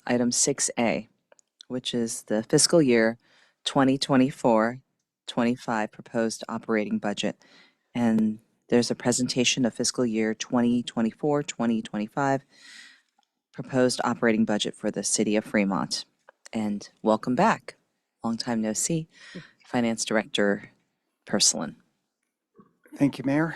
Item 6A, which is the fiscal year 2024-25 proposed operating budget. And there's a presentation of fiscal year 2024-2025 proposed operating budget for the City of Fremont. And welcome back. Long time no see. Finance Director Purslin. Thank you, Mayor.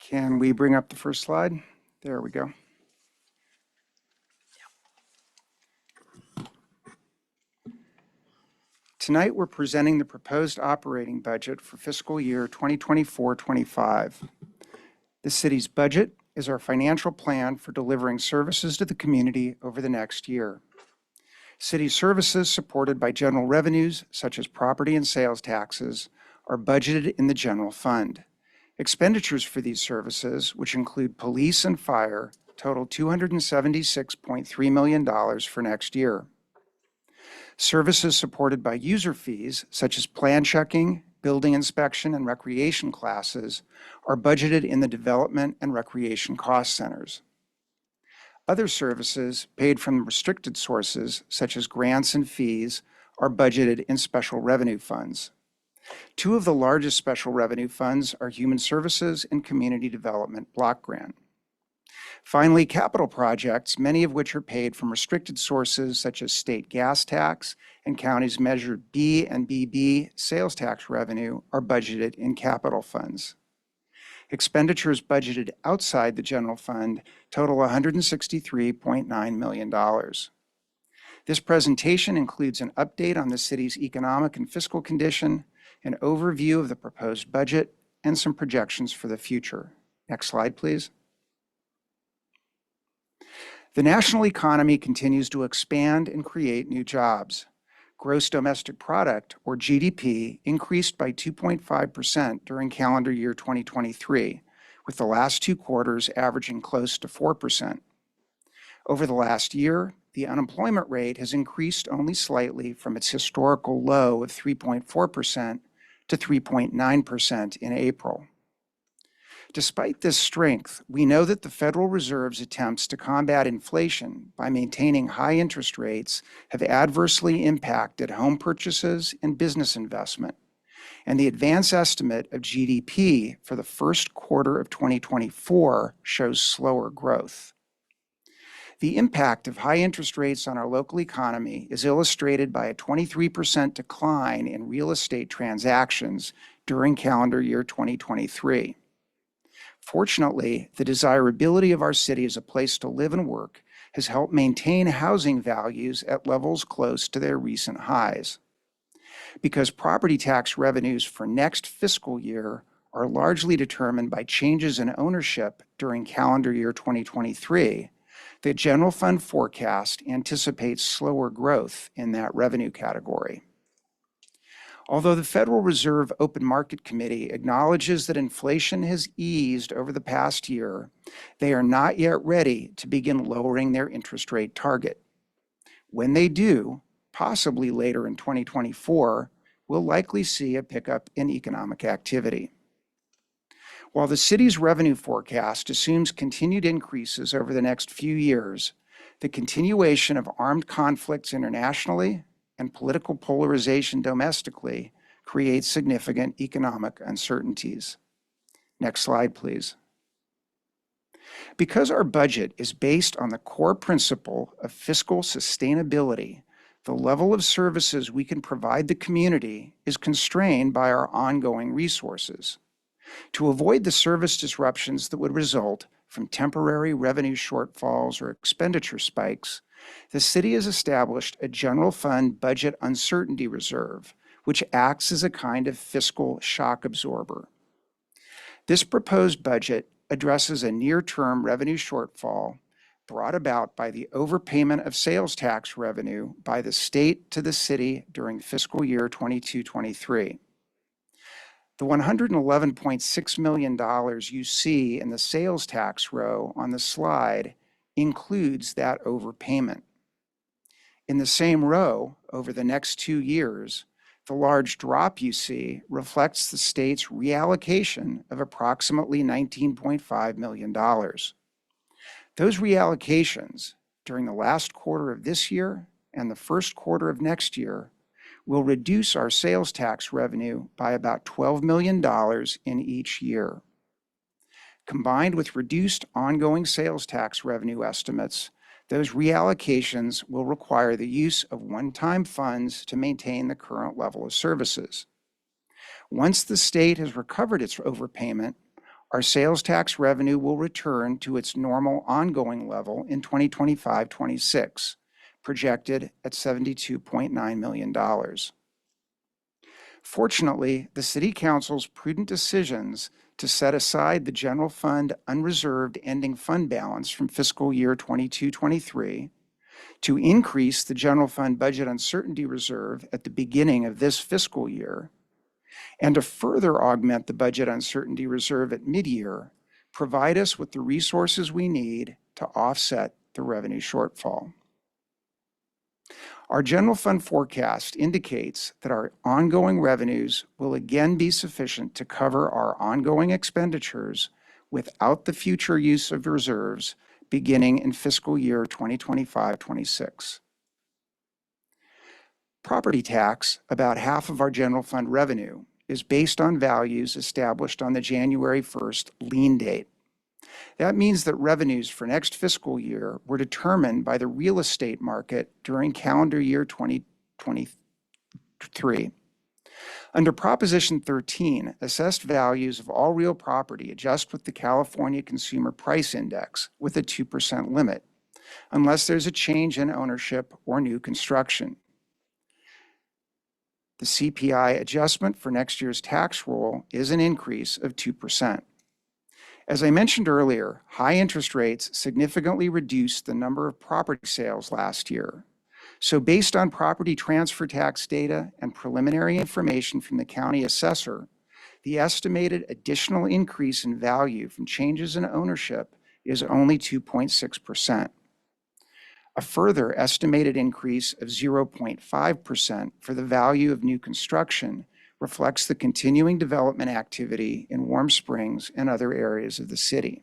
Can we bring up the first slide? There we go. Tonight, we're presenting the proposed operating budget for fiscal year 2024-25. The city's budget is our financial plan for delivering services to the community over the next year. City services supported by general revenues, such as property and sales taxes, are budgeted in the general fund. Expenditures for these services, which include police and fire, total $276.3 million for next year. Services supported by user fees, such as plan checking, building inspection, and recreation classes, are budgeted in the development and recreation cost centers. Other services paid from restricted sources, such as grants and fees, are budgeted in special revenue funds. Two of the largest special revenue funds are Human Services and Community Development Block Grant. Finally, capital projects, many of which are paid from restricted sources such as state gas tax and counties measured B and BB sales tax revenue, are budgeted in capital funds. Expenditures budgeted outside the general fund total $163.9 million. This presentation includes an update on the city's economic and fiscal condition, an overview of the proposed budget, and some projections for the future. Next slide, please. The national economy continues to expand and create new jobs. Gross domestic product, or GDP, increased by 2.5% during calendar year 2023, with the last two quarters averaging close to 4%. Over the last year, the unemployment rate has increased only slightly from its historical low of 3.4% to 3.9% in April. Despite this strength, we know that the Federal Reserve's attempts to combat inflation by maintaining high interest rates have adversely impacted home purchases and business investment, and the advance estimate of GDP for the first quarter of 2024 shows slower growth. The impact of high interest rates on our local economy is illustrated by a 23% decline in real estate transactions during calendar year 2023. Fortunately, the desirability of our city as a place to live and work has helped maintain housing values at levels close to their recent highs. Because property tax revenues for next fiscal year are largely determined by changes in ownership during calendar year 2023, the general fund forecast anticipates slower growth in that revenue category. Although the Federal Reserve Open Market Committee acknowledges that inflation has eased over the past year, they are not yet ready to begin lowering their interest rate target. When they do, possibly later in 2024, we'll likely see a pickup in economic activity. While the city's revenue forecast assumes continued increases over the next few years, the continuation of armed conflicts internationally and political polarization domestically creates significant economic uncertainties. Next slide, please. Because our budget is based on the core principle of fiscal sustainability, the level of services we can provide the community is constrained by our ongoing resources. To avoid the service disruptions that would result from temporary revenue shortfalls or expenditure spikes, the city has established a general fund budget uncertainty reserve, which acts as a kind of fiscal shock absorber. This proposed budget addresses a near-term revenue shortfall brought about by the overpayment of sales tax revenue by the state to the city during fiscal year 22-23. The $111.6 million you see in the sales tax row on the slide includes that overpayment. In the same row, over the next 2 years, the large drop you see reflects the state's reallocation of approximately $19.5 million. Those reallocations during the last quarter of this year and the first quarter of next year will reduce our sales tax revenue by about $12 million in each year. Combined with reduced ongoing sales tax revenue estimates, those reallocations will require the use of one-time funds to maintain the current level of services. Once the state has recovered its overpayment, our sales tax revenue will return to its normal ongoing level in 2025-26, projected at $72.9 million. Fortunately, the City Council's prudent decisions to set aside the general fund unreserved ending fund balance from fiscal year 22-23, to increase the general fund budget uncertainty reserve at the beginning of this fiscal year, and to further augment the budget uncertainty reserve at mid-year, provide us with the resources we need to offset the revenue shortfall. Our general fund forecast indicates that our ongoing revenues will again be sufficient to cover our ongoing expenditures without the future use of reserves beginning in fiscal year 2025-26. Property tax, about half of our general fund revenue, is based on values established on the January 1st lien date. That means that revenues for next fiscal year were determined by the real estate market during calendar year 2023. Under Proposition 13, assessed values of all real property adjust with the California Consumer Price Index with a 2% limit, unless there's a change in ownership or new construction. The CPI adjustment for next year's tax roll is an increase of 2%. As I mentioned earlier, high interest rates significantly reduced the number of property sales last year. So based on property transfer tax data and preliminary information from the county assessor, the estimated additional increase in value from changes in ownership is only 2.6%. A further estimated increase of 0.5% for the value of new construction reflects the continuing development activity in Warm Springs and other areas of the city.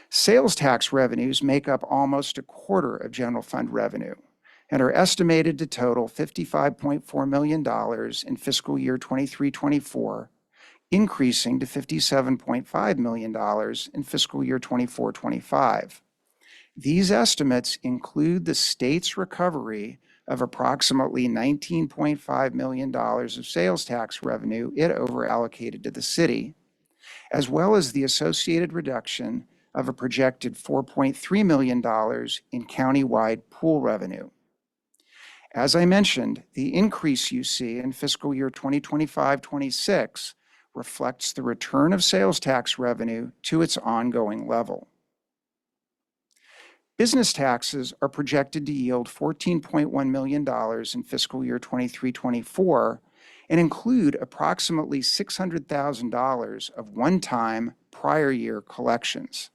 Sales tax revenues make up almost a quarter of general fund revenue and are estimated to total $55.4 million in fiscal year 23-24, increasing to $57.5 million in fiscal year 24-25. These estimates include the state's recovery of approximately $19.5 million of sales tax revenue it overallocated to the city, as well as the associated reduction of a projected $4.3 million in countywide pool revenue. As I mentioned, the increase you see in fiscal year 2025-26 reflects the return of sales tax revenue to its ongoing level. Business taxes are projected to yield $14.1 million in fiscal year 23-24 and include approximately $600,000 of one-time prior year collections.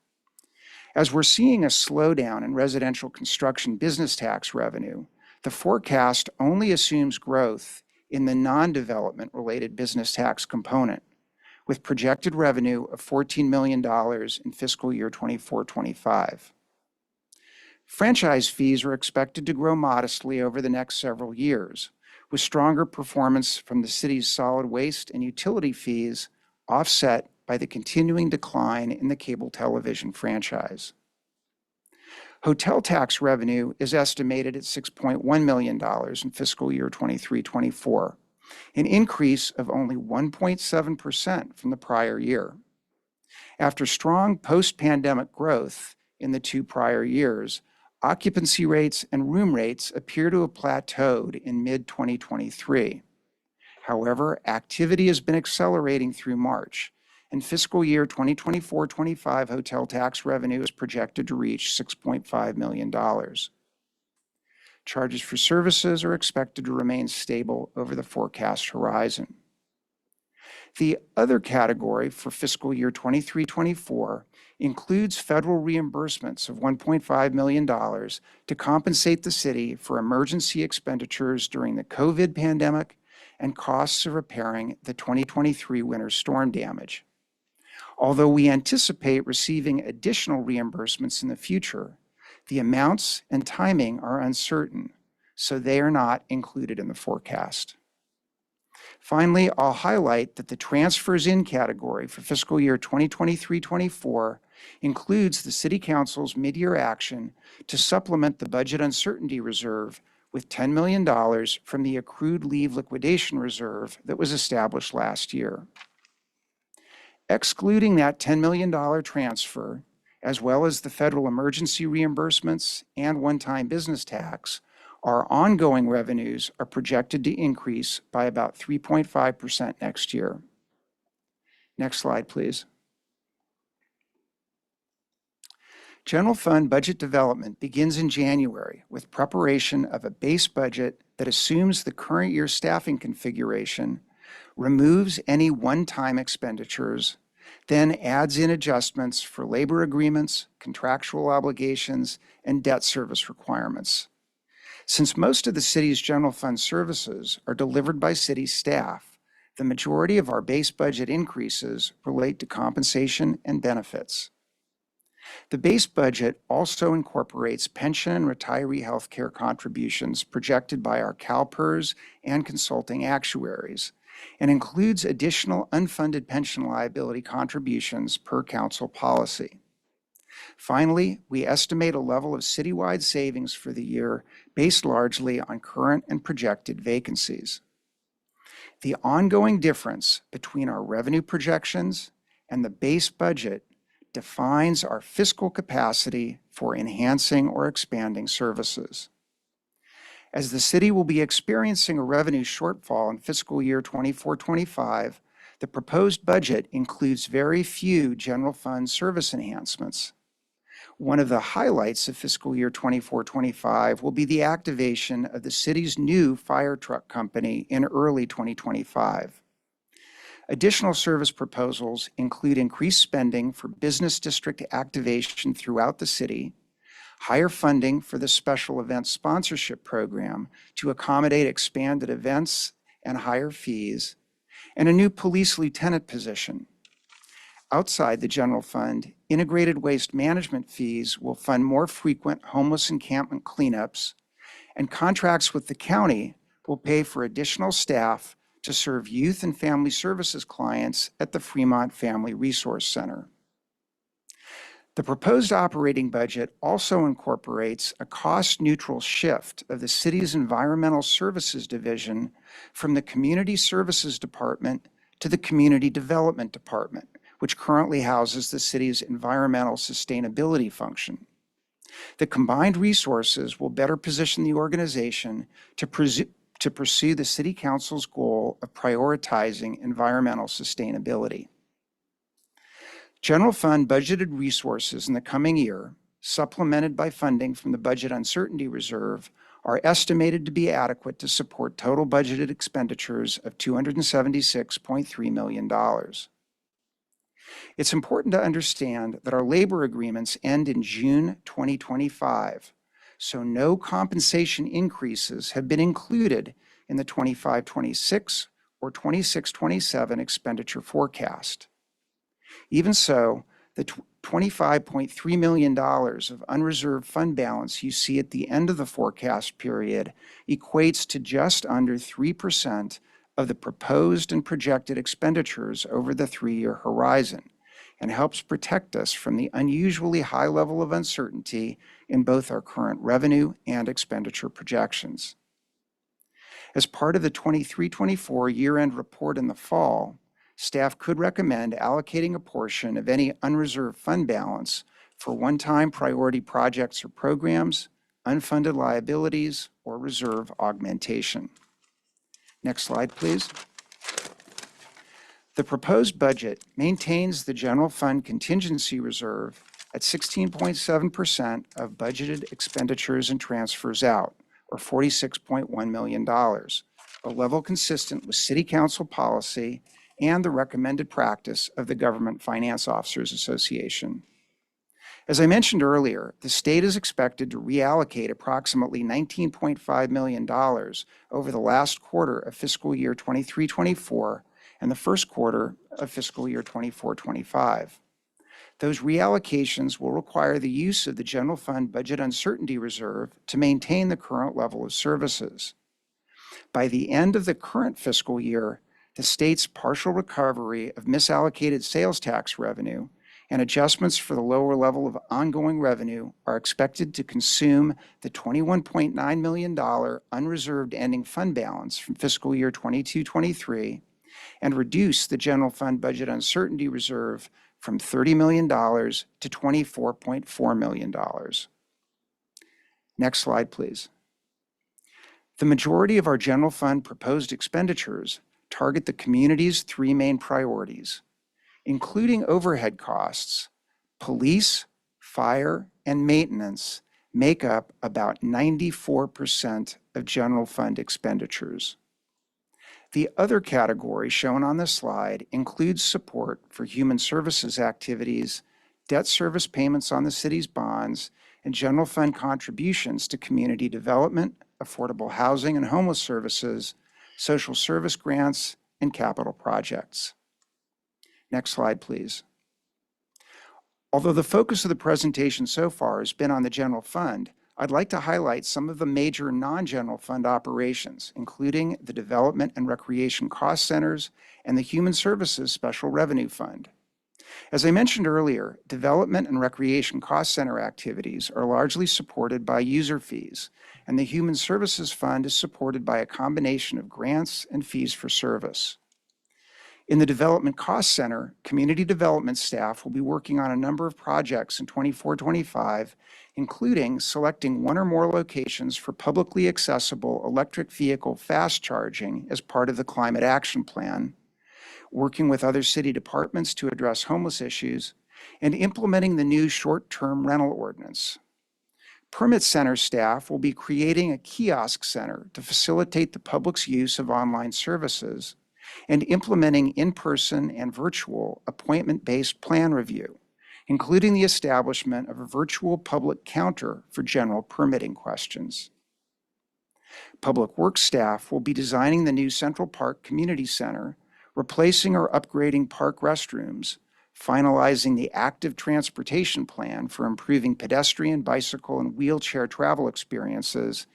As we're seeing a slowdown in residential construction business tax revenue, the forecast only assumes growth in the non-development related business tax component, with projected revenue of $14 million in fiscal year 24-25. Franchise fees are expected to grow modestly over the next several years, with stronger performance from the city's solid waste and utility fees offset by the continuing decline in the cable television franchise. Hotel tax revenue is estimated at $6.1 million in fiscal year 23-24, an increase of only 1.7% from the prior year. After strong post-pandemic growth in the 2 prior years, occupancy rates and room rates appear to have plateaued in mid-2023. However, activity has been accelerating through March, and fiscal year 2024-25 hotel tax revenue is projected to reach $6.5 million. Charges for services are expected to remain stable over the forecast horizon. The other category for fiscal year 23-24 includes federal reimbursements of $1.5 million to compensate the city for emergency expenditures during the COVID pandemic and costs of repairing the 2023 winter storm damage. Although we anticipate receiving additional reimbursements in the future, the amounts and timing are uncertain, so they are not included in the forecast. Finally, I'll highlight that the transfers in category for fiscal year 2023-24 includes the City Council's mid-year action to supplement the budget uncertainty reserve with $10 million from the accrued leave liquidation reserve that was established last year. Excluding that $10 million transfer, as well as the federal emergency reimbursements and one-time business tax, our ongoing revenues are projected to increase by about 3.5% next year. Next slide, please. General fund budget development begins in January with preparation of a base budget that assumes the current year staffing configuration, removes any one-time expenditures, then adds in adjustments for labor agreements, contractual obligations, and debt service requirements. Since most of the city's general fund services are delivered by city staff, the majority of our base budget increases relate to compensation and benefits. The base budget also incorporates pension and retiree health care contributions projected by our CalPERS and consulting actuaries, and includes additional unfunded pension liability contributions per council policy. Finally, we estimate a level of citywide savings for the year based largely on current and projected vacancies. The ongoing difference between our revenue projections and the base budget defines our fiscal capacity for enhancing or expanding services. As the city will be experiencing a revenue shortfall in fiscal year 24-25, the proposed budget includes very few general fund service enhancements. One of the highlights of fiscal year 24-25 will be the activation of the city's new fire truck company in early 2025. Additional service proposals include increased spending for business district activation throughout the city, higher funding for the special event sponsorship program to accommodate expanded events and higher fees, and a new police lieutenant position. Outside the general fund, integrated waste management fees will fund more frequent homeless encampment cleanups, and contracts with the county will pay for additional staff to serve youth and family services clients at the Fremont Family Resource Center. The proposed operating budget also incorporates a cost-neutral shift of the city's Environmental Services Division from the Community Services Department to the Community Development Department, which currently houses the city's environmental sustainability function. The combined resources will better position the organization to pursue the City Council's goal of prioritizing environmental sustainability. General fund budgeted resources in the coming year, supplemented by funding from the Budget Uncertainty Reserve, are estimated to be adequate to support total budgeted expenditures of $276.3 million. It's important to understand that our labor agreements end in June 2025, so no compensation increases have been included in the 25-26 or 26-27 expenditure forecast. Even so, the $25.3 million of unreserved fund balance you see at the end of the forecast period equates to just under 3% of the proposed and projected expenditures over the 3-year horizon, and helps protect us from the unusually high level of uncertainty in both our current revenue and expenditure projections. As part of the 23-24 year-end report in the fall, staff could recommend allocating a portion of any unreserved fund balance for one-time priority projects or programs, unfunded liabilities, or reserve augmentation. Next slide, please. The proposed budget maintains the general fund contingency reserve at 16.7% of budgeted expenditures and transfers out, or $46.1 million, a level consistent with City Council policy and the recommended practice of the Government Finance Officers Association. As I mentioned earlier, the state is expected to reallocate approximately $19.5 million over the last quarter of fiscal year 23-24 and the first quarter of fiscal year 24-25. Those reallocations will require the use of the General Fund Budget Uncertainty Reserve to maintain the current level of services. By the end of the current fiscal year, the state's partial recovery of misallocated sales tax revenue and adjustments for the lower level of ongoing revenue are expected to consume the $21.9 million unreserved ending fund balance from fiscal year 22-23 and reduce the General Fund Budget Uncertainty Reserve from $30 million to $24.4 million. Next slide, please. The majority of our general fund proposed expenditures target the community's three main priorities, including overhead costs. Police, fire, and maintenance make up about 94% of general fund expenditures. The other category shown on this slide includes support for human services activities, debt service payments on the city's bonds, and general fund contributions to community development, affordable housing and homeless services, social service grants, and capital projects. Next slide, please. Although the focus of the presentation so far has been on the general fund, I'd like to highlight some of the major non-general fund operations, including the Development and Recreation Cost Centers and the Human Services Special Revenue Fund. As I mentioned earlier, Development and Recreation Cost Center activities are largely supported by user fees, and the Human Services Fund is supported by a combination of grants and fees for service. In the Development Cost Center, community development staff will be working on a number of projects in 24-25, including selecting one or more locations for publicly accessible electric vehicle fast charging as part of the Climate Action Plan, working with other city departments to address homeless issues, and implementing the new short-term rental ordinance. Permit Center staff will be creating a kiosk center to facilitate the public's use of online services and implementing in-person and virtual appointment-based plan review, including the establishment of a virtual public counter for general permitting questions. Public Works staff will be designing the new Central Park Community Center, replacing or upgrading park restrooms, finalizing the active transportation plan for improving pedestrian, bicycle, and wheelchair travel experiences,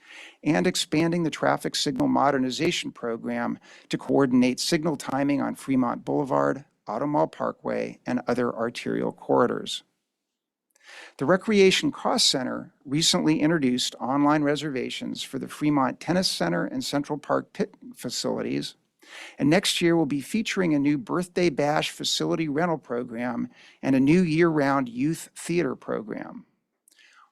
and expanding the traffic signal modernization program to coordinate signal timing on Fremont Boulevard, Auto Mall Parkway, and other arterial corridors. The Recreation Cost Center recently introduced online reservations for the Fremont Tennis Center and Central Park Pit facilities, and next year we'll be featuring a new Birthday Bash facility rental program and a new year-round youth theater program.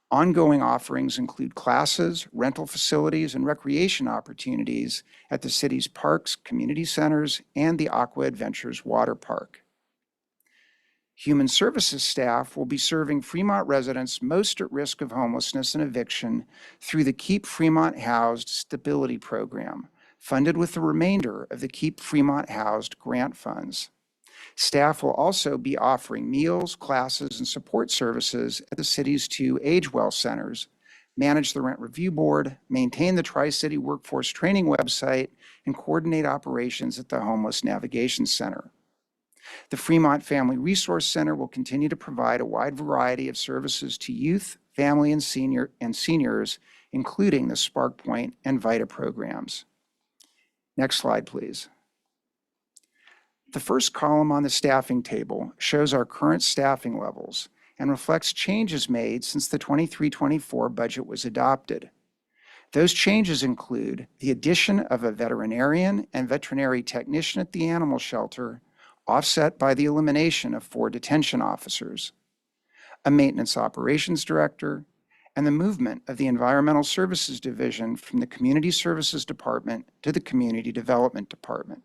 Ongoing offerings include classes, rental facilities, and recreation opportunities at the city's parks, community centers, and the Aqua Adventures Water Park. Human Services staff will be serving Fremont residents most at risk of homelessness and eviction through the Keep Fremont Housed Stability Program, funded with the remainder of the Keep Fremont Housed grant funds. Staff will also be offering meals, classes, and support services at the city's two Age-Well centers, manage the Rent Review Board, maintain the Tri-City Workforce Training website, and coordinate operations at the Homeless Navigation Center. The Fremont Family Resource Center will continue to provide a wide variety of services to youth, family, and seniors, including the Spark Point and VITA programs. Next slide, please. The first column on the staffing table shows our current staffing levels and reflects changes made since the 23-24 budget was adopted. Those changes include the addition of a veterinarian and veterinary technician at the animal shelter, offset by the elimination of 4 detention officers, a maintenance operations director, and the movement of the Environmental Services Division from the Community Services Department to the Community Development Department.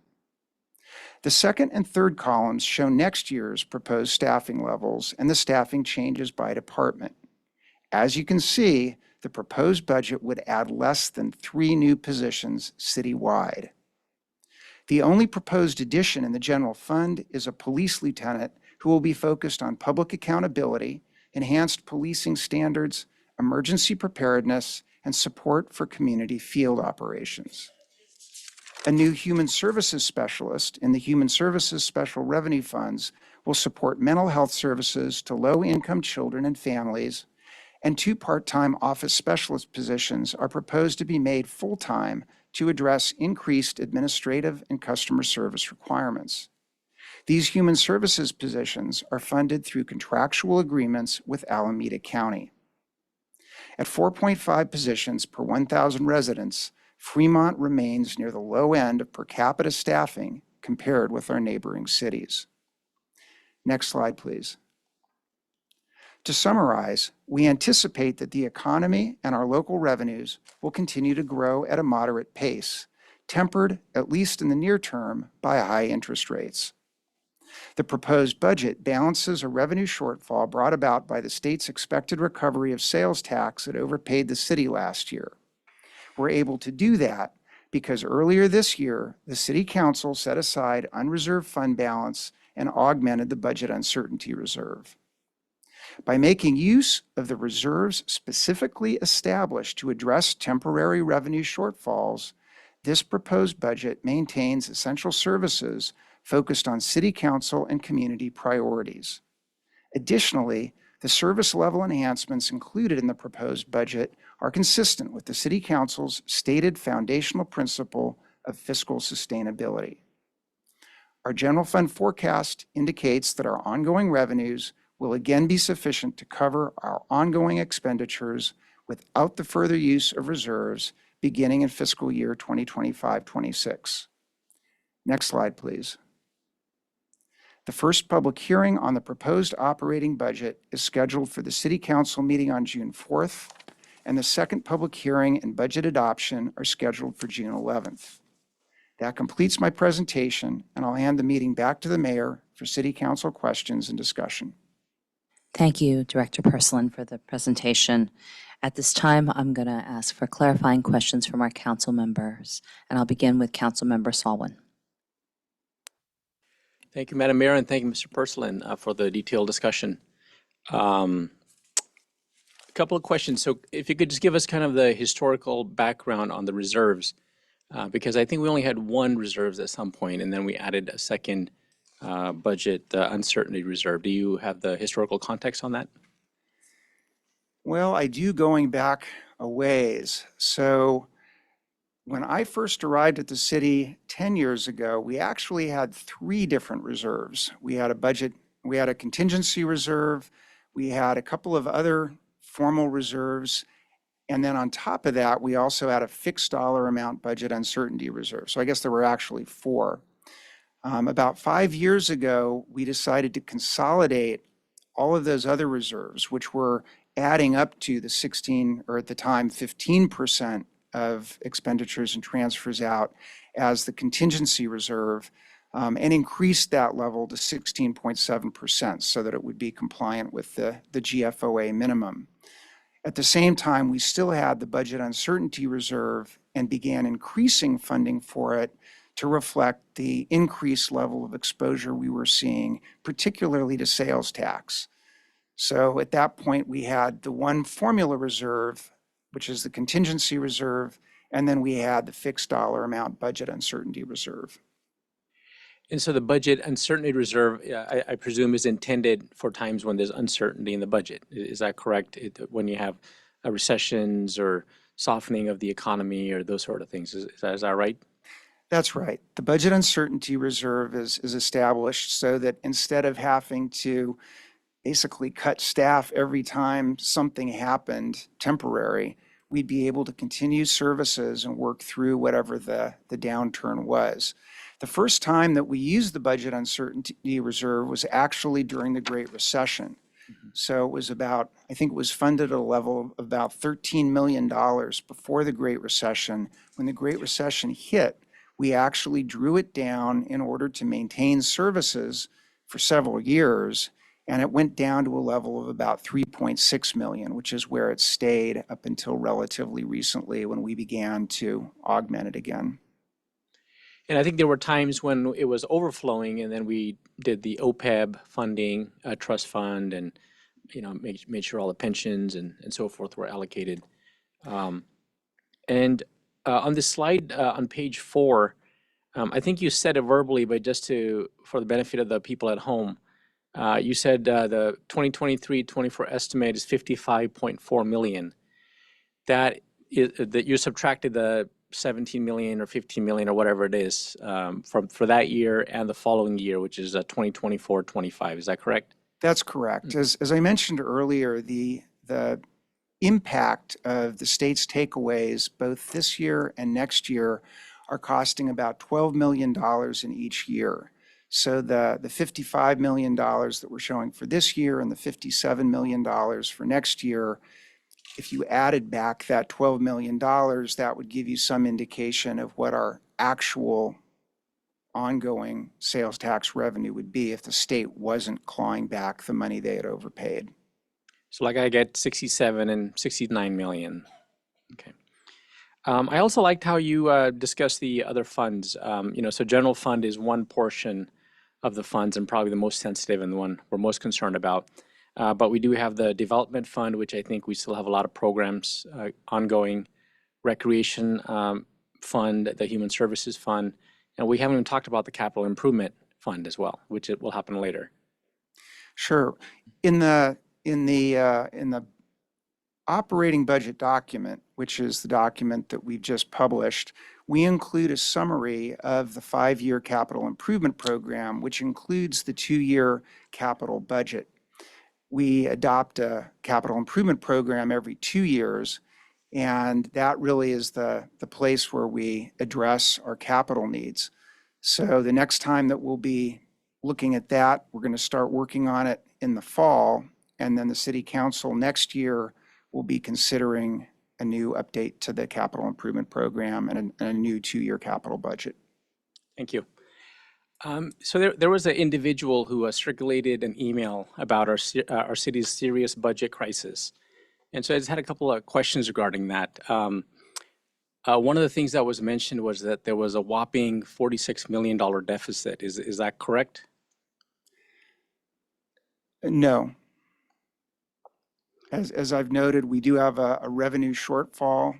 The second and third columns show next year's proposed staffing levels and the staffing changes by department. As you can see, the proposed budget would add less than 3 new positions citywide. The only proposed addition in the general fund is a police lieutenant who will be focused on public accountability, enhanced policing standards, emergency preparedness, and support for community field operations. A new human services specialist in the Human Services Special Revenue Funds will support mental health services to low-income children and families, and 2 part-time office specialist positions are proposed to be made full-time to address increased administrative and customer service requirements. These human services positions are funded through contractual agreements with Alameda County. At 4.5 positions per 1,000 residents, Fremont remains near the low end of per capita staffing compared with our neighboring cities. Next slide, please. To summarize, we anticipate that the economy and our local revenues will continue to grow at a moderate pace, tempered, at least in the near term, by high interest rates. The proposed budget balances a revenue shortfall brought about by the state's expected recovery of sales tax that overpaid the city last year. We're able to do that because earlier this year, the City Council set aside unreserved fund balance and augmented the budget uncertainty reserve. By making use of the reserves specifically established to address temporary revenue shortfalls, this proposed budget maintains essential services focused on City Council and community priorities. Additionally, the service level enhancements included in the proposed budget are consistent with the City Council's stated foundational principle of fiscal sustainability. Our general fund forecast indicates that our ongoing revenues will again be sufficient to cover our ongoing expenditures without the further use of reserves beginning in fiscal year 2025-26. Next slide, please. The first public hearing on the proposed operating budget is scheduled for the City Council meeting on June 4th, and the second public hearing and budget adoption are scheduled for June 11th. That completes my presentation, and I'll hand the meeting back to the mayor for City Council questions and discussion. Thank you, Director Purslin, for the presentation. At this time, I'm going to ask for clarifying questions from our council members, and I'll begin with Council Member Salwin. Thank you, Madam Mayor, and thank you, Mr. Purslin, for the detailed discussion. A couple of questions. So if you could just give us kind of the historical background on the reserves, because I think we only had one reserves at some point, and then we added a second budget uncertainty reserve. Do you have the historical context on that? Well, I do, going back a ways. So when I first arrived at the city 10 years ago, we actually had 3 different reserves. We had a budget, we had a contingency reserve, we had a couple of other formal reserves, and then on top of that, we also had a fixed dollar amount budget uncertainty reserve. So I guess there were actually 4. About 5 years ago, we decided to consolidate all of those other reserves, which were adding up to the 16, or at the time, 15% of expenditures and transfers out as the contingency reserve, and increased that level to 16.7% so that it would be compliant with the GFOA minimum. At the same time, we still had the budget uncertainty reserve and began increasing funding for it to reflect the increased level of exposure we were seeing, particularly to sales tax. So at that point, we had the one formula reserve, which is the contingency reserve, and then we had the fixed dollar amount budget uncertainty reserve. And so the budget uncertainty reserve, I presume, is intended for times when there's uncertainty in the budget. Is that correct? When you have recessions or softening of the economy or those sort of things, is that right? That's right. The budget uncertainty reserve is established so that instead of having to basically cut staff every time something happened temporary, we'd be able to continue services and work through whatever the downturn was. The first time that we used the budget uncertainty reserve was actually during the Great Recession. So it was about, I think it was funded at a level of about $13 million before the Great Recession. When the Great Recession hit, we actually drew it down in order to maintain services for several years, and it went down to a level of about 3.6 million, which is where it stayed up until relatively recently when we began to augment it again. And I think there were times when it was overflowing, and then we did the OPEB funding, trust fund, and made sure all the pensions and so forth were allocated. And on this slide on page 4, I think you said it verbally, but just for the benefit of the people at home, you said the 2023-24 estimate is 55.4 million. That you subtracted the 17 million or 15 million or whatever it is for that year and the following year, which is 2024-25. Is that correct? That's correct. As I mentioned earlier, the impact of the state's takeaways both this year and next year are costing about $12 million in each year. So the $55 million that we're showing for this year and the $57 million for next year, if you added back that $12 million, that would give you some indication of what our actual ongoing sales tax revenue would be if the state wasn't clawing back the money they had overpaid. So like I get 67 and 69 million. Okay. I also liked how you discussed the other funds. So general fund is one portion of the funds and probably the most sensitive and the one we're most concerned about. But we do have the development fund, which I think we still have a lot of programs ongoing, recreation fund, the human services fund, and we haven't even talked about the capital improvement fund as well, which it will happen later. Sure. In the operating budget document, which is the document that we've just published, we include a summary of the 5-year capital improvement program, which includes the 2-year capital budget. We adopt a capital improvement program every 2 years, and that really is the place where we address our capital needs. So the next time that we'll be looking at that, we're going to start working on it in the fall, and then the City Council next year will be considering a new update to the capital improvement program and a new 2-year capital budget. Thank you. So there was an individual who circulated an email about our city's serious budget crisis. And so I just had a couple of questions regarding that. One of the things that was mentioned was that there was a whopping $46 million deficit. Is that correct? No. As I've noted, we do have a revenue shortfall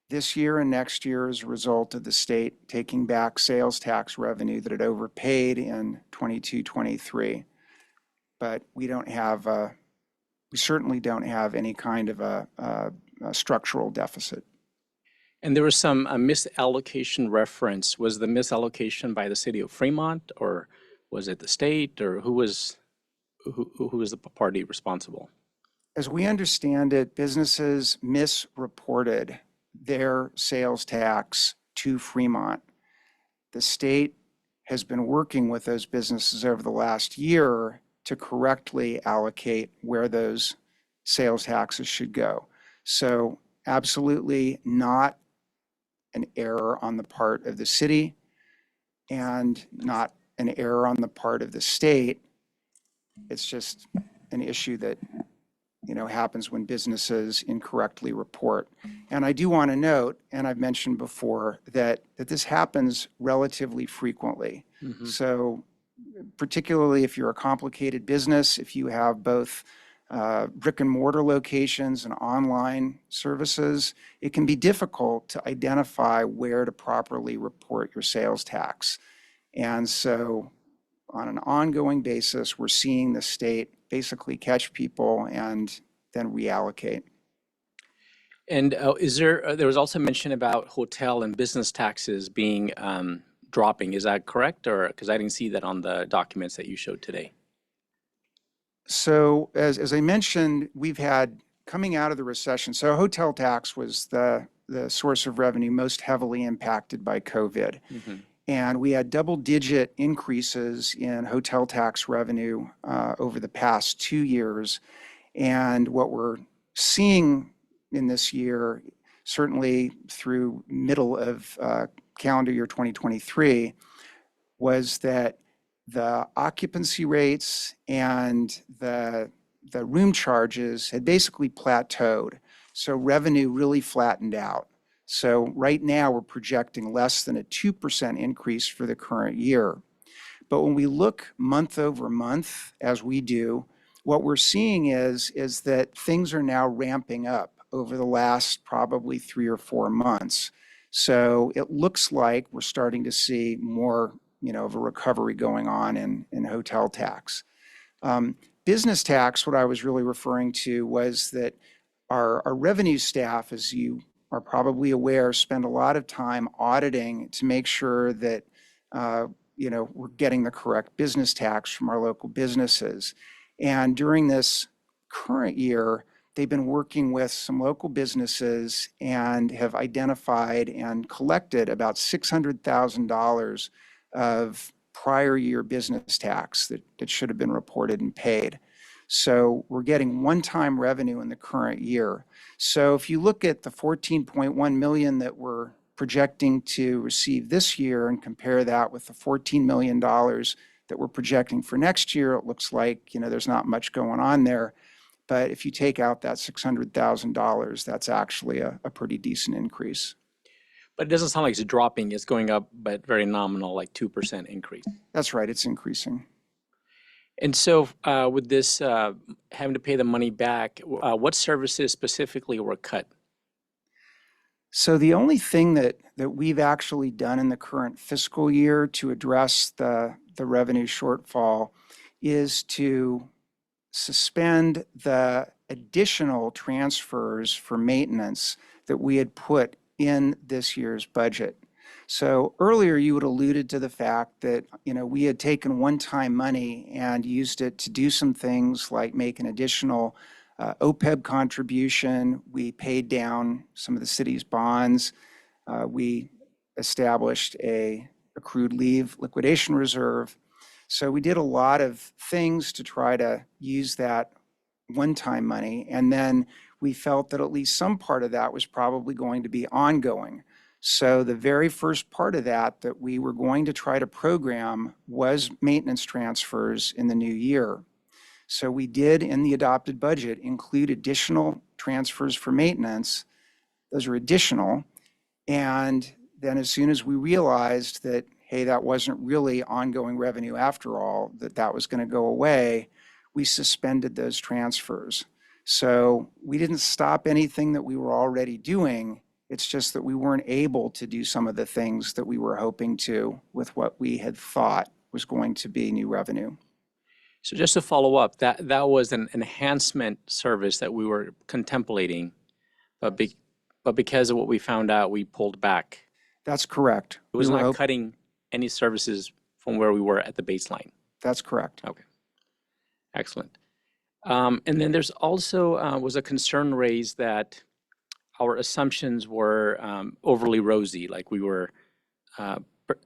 this year and next year as a result of the state taking back sales tax revenue that it overpaid in 22-23. But we certainly don't have any kind of a structural deficit. And there was some misallocation reference. Was the misallocation by the City of Fremont, or was it the state, or who was the party responsible? As we understand it, businesses misreported their sales tax to Fremont. The state has been working with those businesses over the last year to correctly allocate where those sales taxes should go. So absolutely not an error on the part of the city and not an error on the part of the state. It's just an issue that happens when businesses incorrectly report. And I do want to note, and I've mentioned before, that this happens relatively frequently. Mm-hmm. So particularly if you're a complicated business, if you have both brick and mortar locations and online services, it can be difficult to identify where to properly report your sales tax. And so on an ongoing basis, we're seeing the state basically catch people and then reallocate. And there was also mention about hotel and business taxes being dropping. Is that correct? Or because I didn't see that on the documents that you showed today. So as I mentioned, we've had coming out of the recession. So hotel tax was the source of revenue most heavily impacted by COVID. Mm-hmm. And we had double-digit increases in hotel tax revenue over the past 2 years. And what we're seeing in this year, certainly through middle of calendar year 2023, was that the occupancy rates and the room charges had basically plateaued. So revenue really flattened out. So right now we're projecting less than a 2% increase for the current year. But when we look month over month, as we do, what we're seeing is that things are now ramping up over the last probably 3 or 4 months. So it looks like we're starting to see more, of a recovery going on in hotel tax. Business tax, what I was really referring to was that our revenue staff, as you are probably aware, spend a lot of time auditing to make sure that we're getting the correct business tax from our local businesses. And during this current year, they've been working with some local businesses and have identified and collected about $600,000 of prior year business tax that should have been reported and paid. So we're getting one-time revenue in the current year. So if you look at the $14.1 million that we're projecting to receive this year and compare that with the $14 million that we're projecting for next year, it looks like, there's not much going on there. But if you take out that $600,000, that's actually a pretty decent increase. But it doesn't sound like it's dropping. It's going up, but very nominal, like 2% increase. That's right. It's increasing. And so with this having to pay the money back, what services specifically were cut? So the only thing that we've actually done in the current fiscal year to address the revenue shortfall is to suspend the additional transfers for maintenance that we had put in this year's budget. So earlier you had alluded to the fact that, we had taken one-time money and used it to do some things like make an additional OPEB contribution. We paid down some of the city's bonds. We established a accrued leave liquidation reserve. So we did a lot of things to try to use that one-time money. And then we felt that at least some part of that was probably going to be ongoing. So the very first part of that we were going to try to program was maintenance transfers in the new year. So we did, in the adopted budget, include additional transfers for maintenance. Those are additional. And then as soon as we realized that, hey, that wasn't really ongoing revenue after all, that was going to go away, we suspended those transfers. So we didn't stop anything that we were already doing. It's just that we weren't able to do some of the things that we were hoping to with what we had thought was going to be new revenue. So just to follow up, that was an enhancement service that we were contemplating, but because of what we found out, we pulled back. That's correct. It was not cutting any services from where we were at the baseline. That's correct. Okay. Excellent. And then there's also was a concern raised that our assumptions were overly rosy, like we were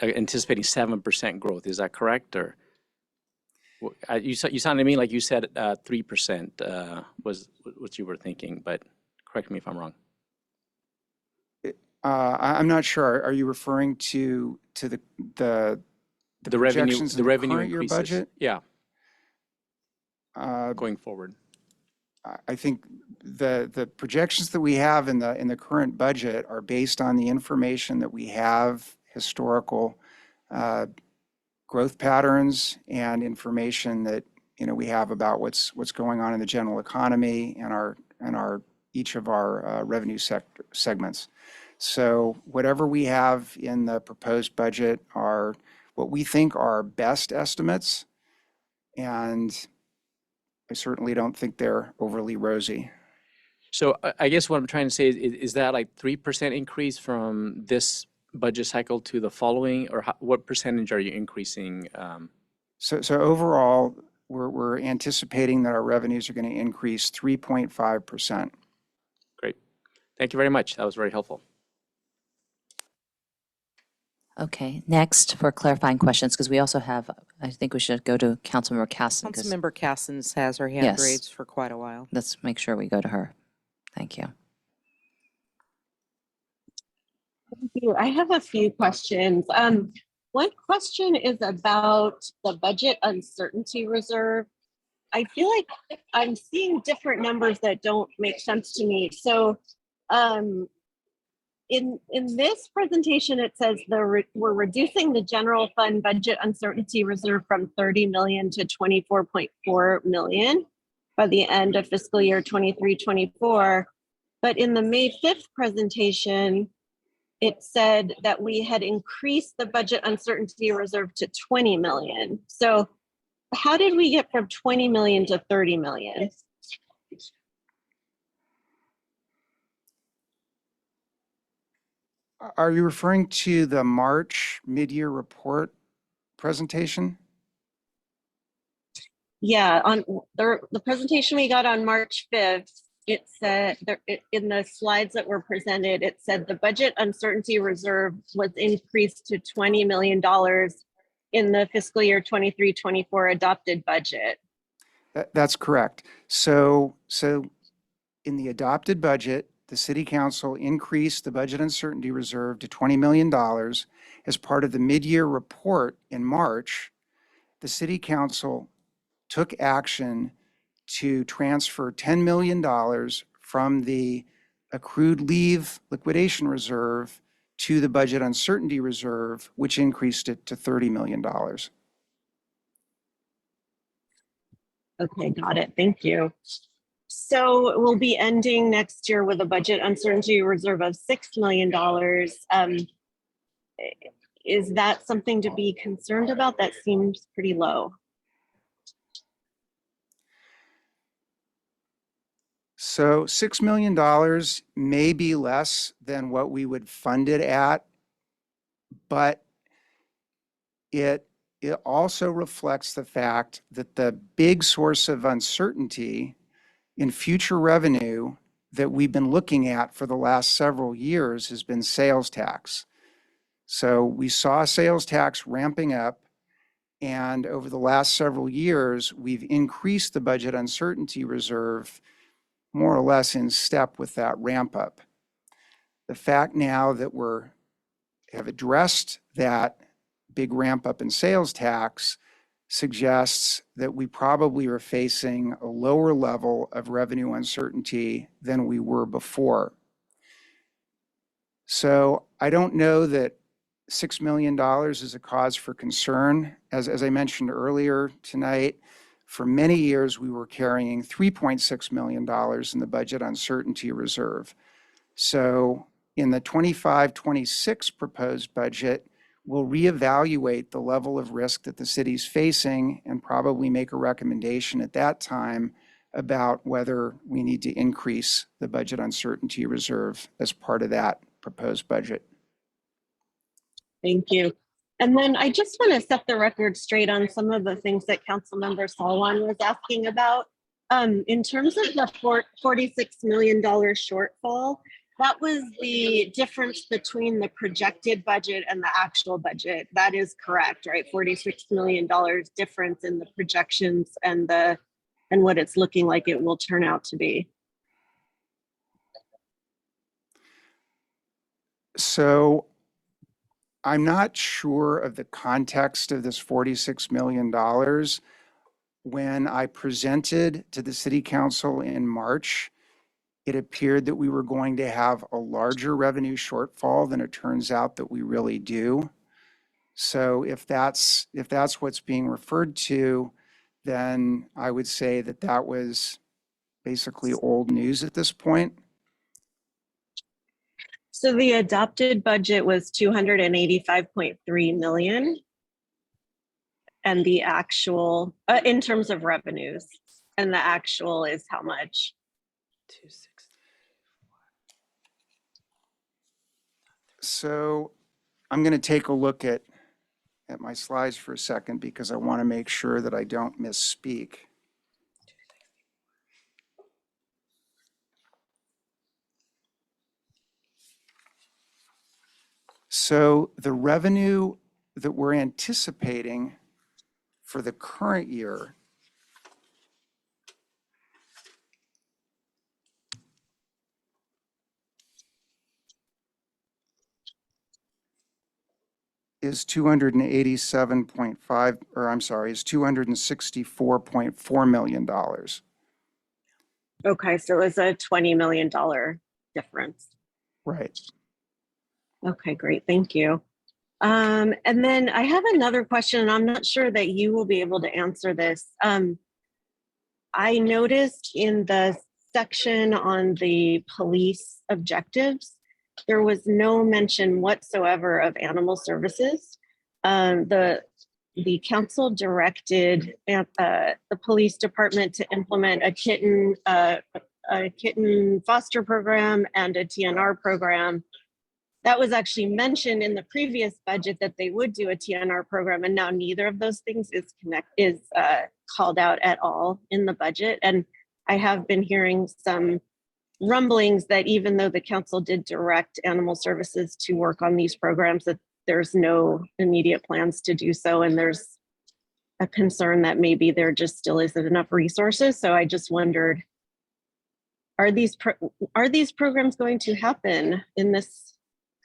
anticipating 7% growth. Is that correct? Or you sounded to me like you said 3% was what you were thinking, but correct me if I'm wrong. I'm not sure. Are you referring to the projections in the revenue current year increases? budget? Yeah. Going forward. I think the projections that we have in the current budget are based on the information that we have, historical growth patterns, and information that we have about what's going on in the general economy and each of our revenue segments. So whatever we have in the proposed budget are what we think are best estimates, and I certainly don't think they're overly rosy. So I guess what I'm trying to say is that like 3% increase from this budget cycle to the following, or what percentage are you increasing? So overall, we're anticipating that our revenues are going to increase 3.5%. Great. Thank you very much. That was very helpful. Okay, next for clarifying questions, because we also have, I think we should go to Councilmember Casson. Councilmember Cassens has her hand Yes. raised for quite a while. Let's make sure we go to her. Thank you. Thank you. I have a few questions. One question is about the budget uncertainty reserve. I feel like I'm seeing different numbers that don't make sense to me. So in this presentation, it says we're reducing the general fund budget uncertainty reserve from 30 million to 24.4 million by the end of fiscal year 23-24. But in the May 5th presentation, it said that we had increased the budget uncertainty reserve to 20 million. So how did we get from 20 million to 30 million? Are you referring to the March mid-year report presentation? Yeah, on the presentation we got on March 5th, it said in the slides that were presented, it said the budget uncertainty reserve was increased to $20 million in the fiscal year 23-24 adopted budget. That's correct. So in the adopted budget, the City Council increased the budget uncertainty reserve to $20 million. As part of the mid-year report in March, the City Council took action to transfer $10 million from the accrued leave liquidation reserve to the budget uncertainty reserve, which increased it to $30 million. Okay, got it. Thank you. So we'll be ending next year with a budget uncertainty reserve of $6 million. Is that something to be concerned about? That seems pretty low. So $6 million may be less than what we would fund it at, but it also reflects the fact that the big source of uncertainty in future revenue that we've been looking at for the last several years has been sales tax. So we saw sales tax ramping up, and over the last several years, we've increased the budget uncertainty reserve more or less in step with that ramp up. The fact now that have addressed that big ramp up in sales tax suggests that we probably are facing a lower level of revenue uncertainty than we were before. So I don't know that $6 million is a cause for concern. As I mentioned earlier tonight, for many years we were carrying $3.6 million in the budget uncertainty reserve. So in the 25-26 proposed budget, we'll reevaluate the level of risk that the city's facing and probably make a recommendation at that time about whether we need to increase the budget uncertainty reserve as part of that proposed budget. Thank you. And then I just want to set the record straight on some of the things that Councilmember Salwan was asking about. In terms of the $46 million shortfall, that was the difference between the projected budget and the actual budget. That is correct, right? $46 million difference in the projections and what it's looking like it will turn out to be. So I'm not sure of the context of this $46 million. When I presented to the City Council in March, it appeared that we were going to have a larger revenue shortfall than it turns out that we really do. So if that's what's being referred to, then I would say that that was basically old news at this point. So the adopted budget was 285.3 million. And the actual, in terms of revenues, and the actual is how much? 260. So I'm going to take a look at my slides for a second because I want to make sure that I don't misspeak. So the revenue that we're anticipating for the current year is 287.5, or I'm sorry, is $264.4 million. Okay, so it was a $20 million difference. Right. Okay, great. Thank you. And then I have another question, and I'm not sure that you will be able to answer this. I noticed in the section on the police objectives, there was no mention whatsoever of animal services. The council directed the police department to implement a kitten foster program and a TNR program. That was actually mentioned in the previous budget that they would do a TNR program, and now neither of those things is called out at all in the budget. And I have been hearing some rumblings that even though the council did direct animal services to work on these programs, that there's no immediate plans to do so, and there's a concern that maybe there just still isn't enough resources. So I just wondered, are these programs going to happen in this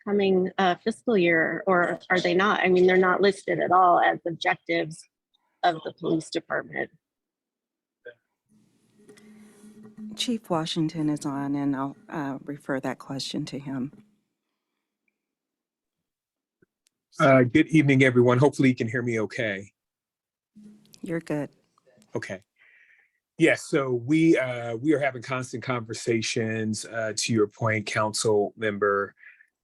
coming fiscal year, or are they not? I mean, they're not listed at all as objectives of the police department. Chief Washington is on, and I'll refer that question to him. Good evening, everyone. Hopefully you can hear me okay. You're good. Okay. Yes, so we are having constant conversations, to your point, Council Member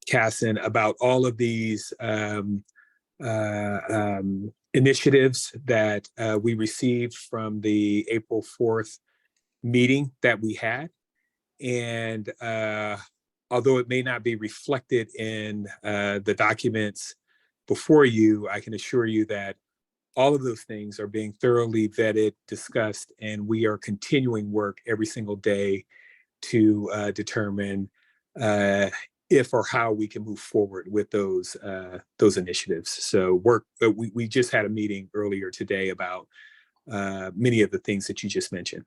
Casson, about all of these initiatives that we received from the April 4th meeting that we had. And although it may not be reflected in the documents before you, I can assure you that all of those things are being thoroughly vetted, discussed, and we are continuing work every single day to determine if or how we can move forward with those initiatives. So we just had a meeting earlier today about many of the things that you just mentioned.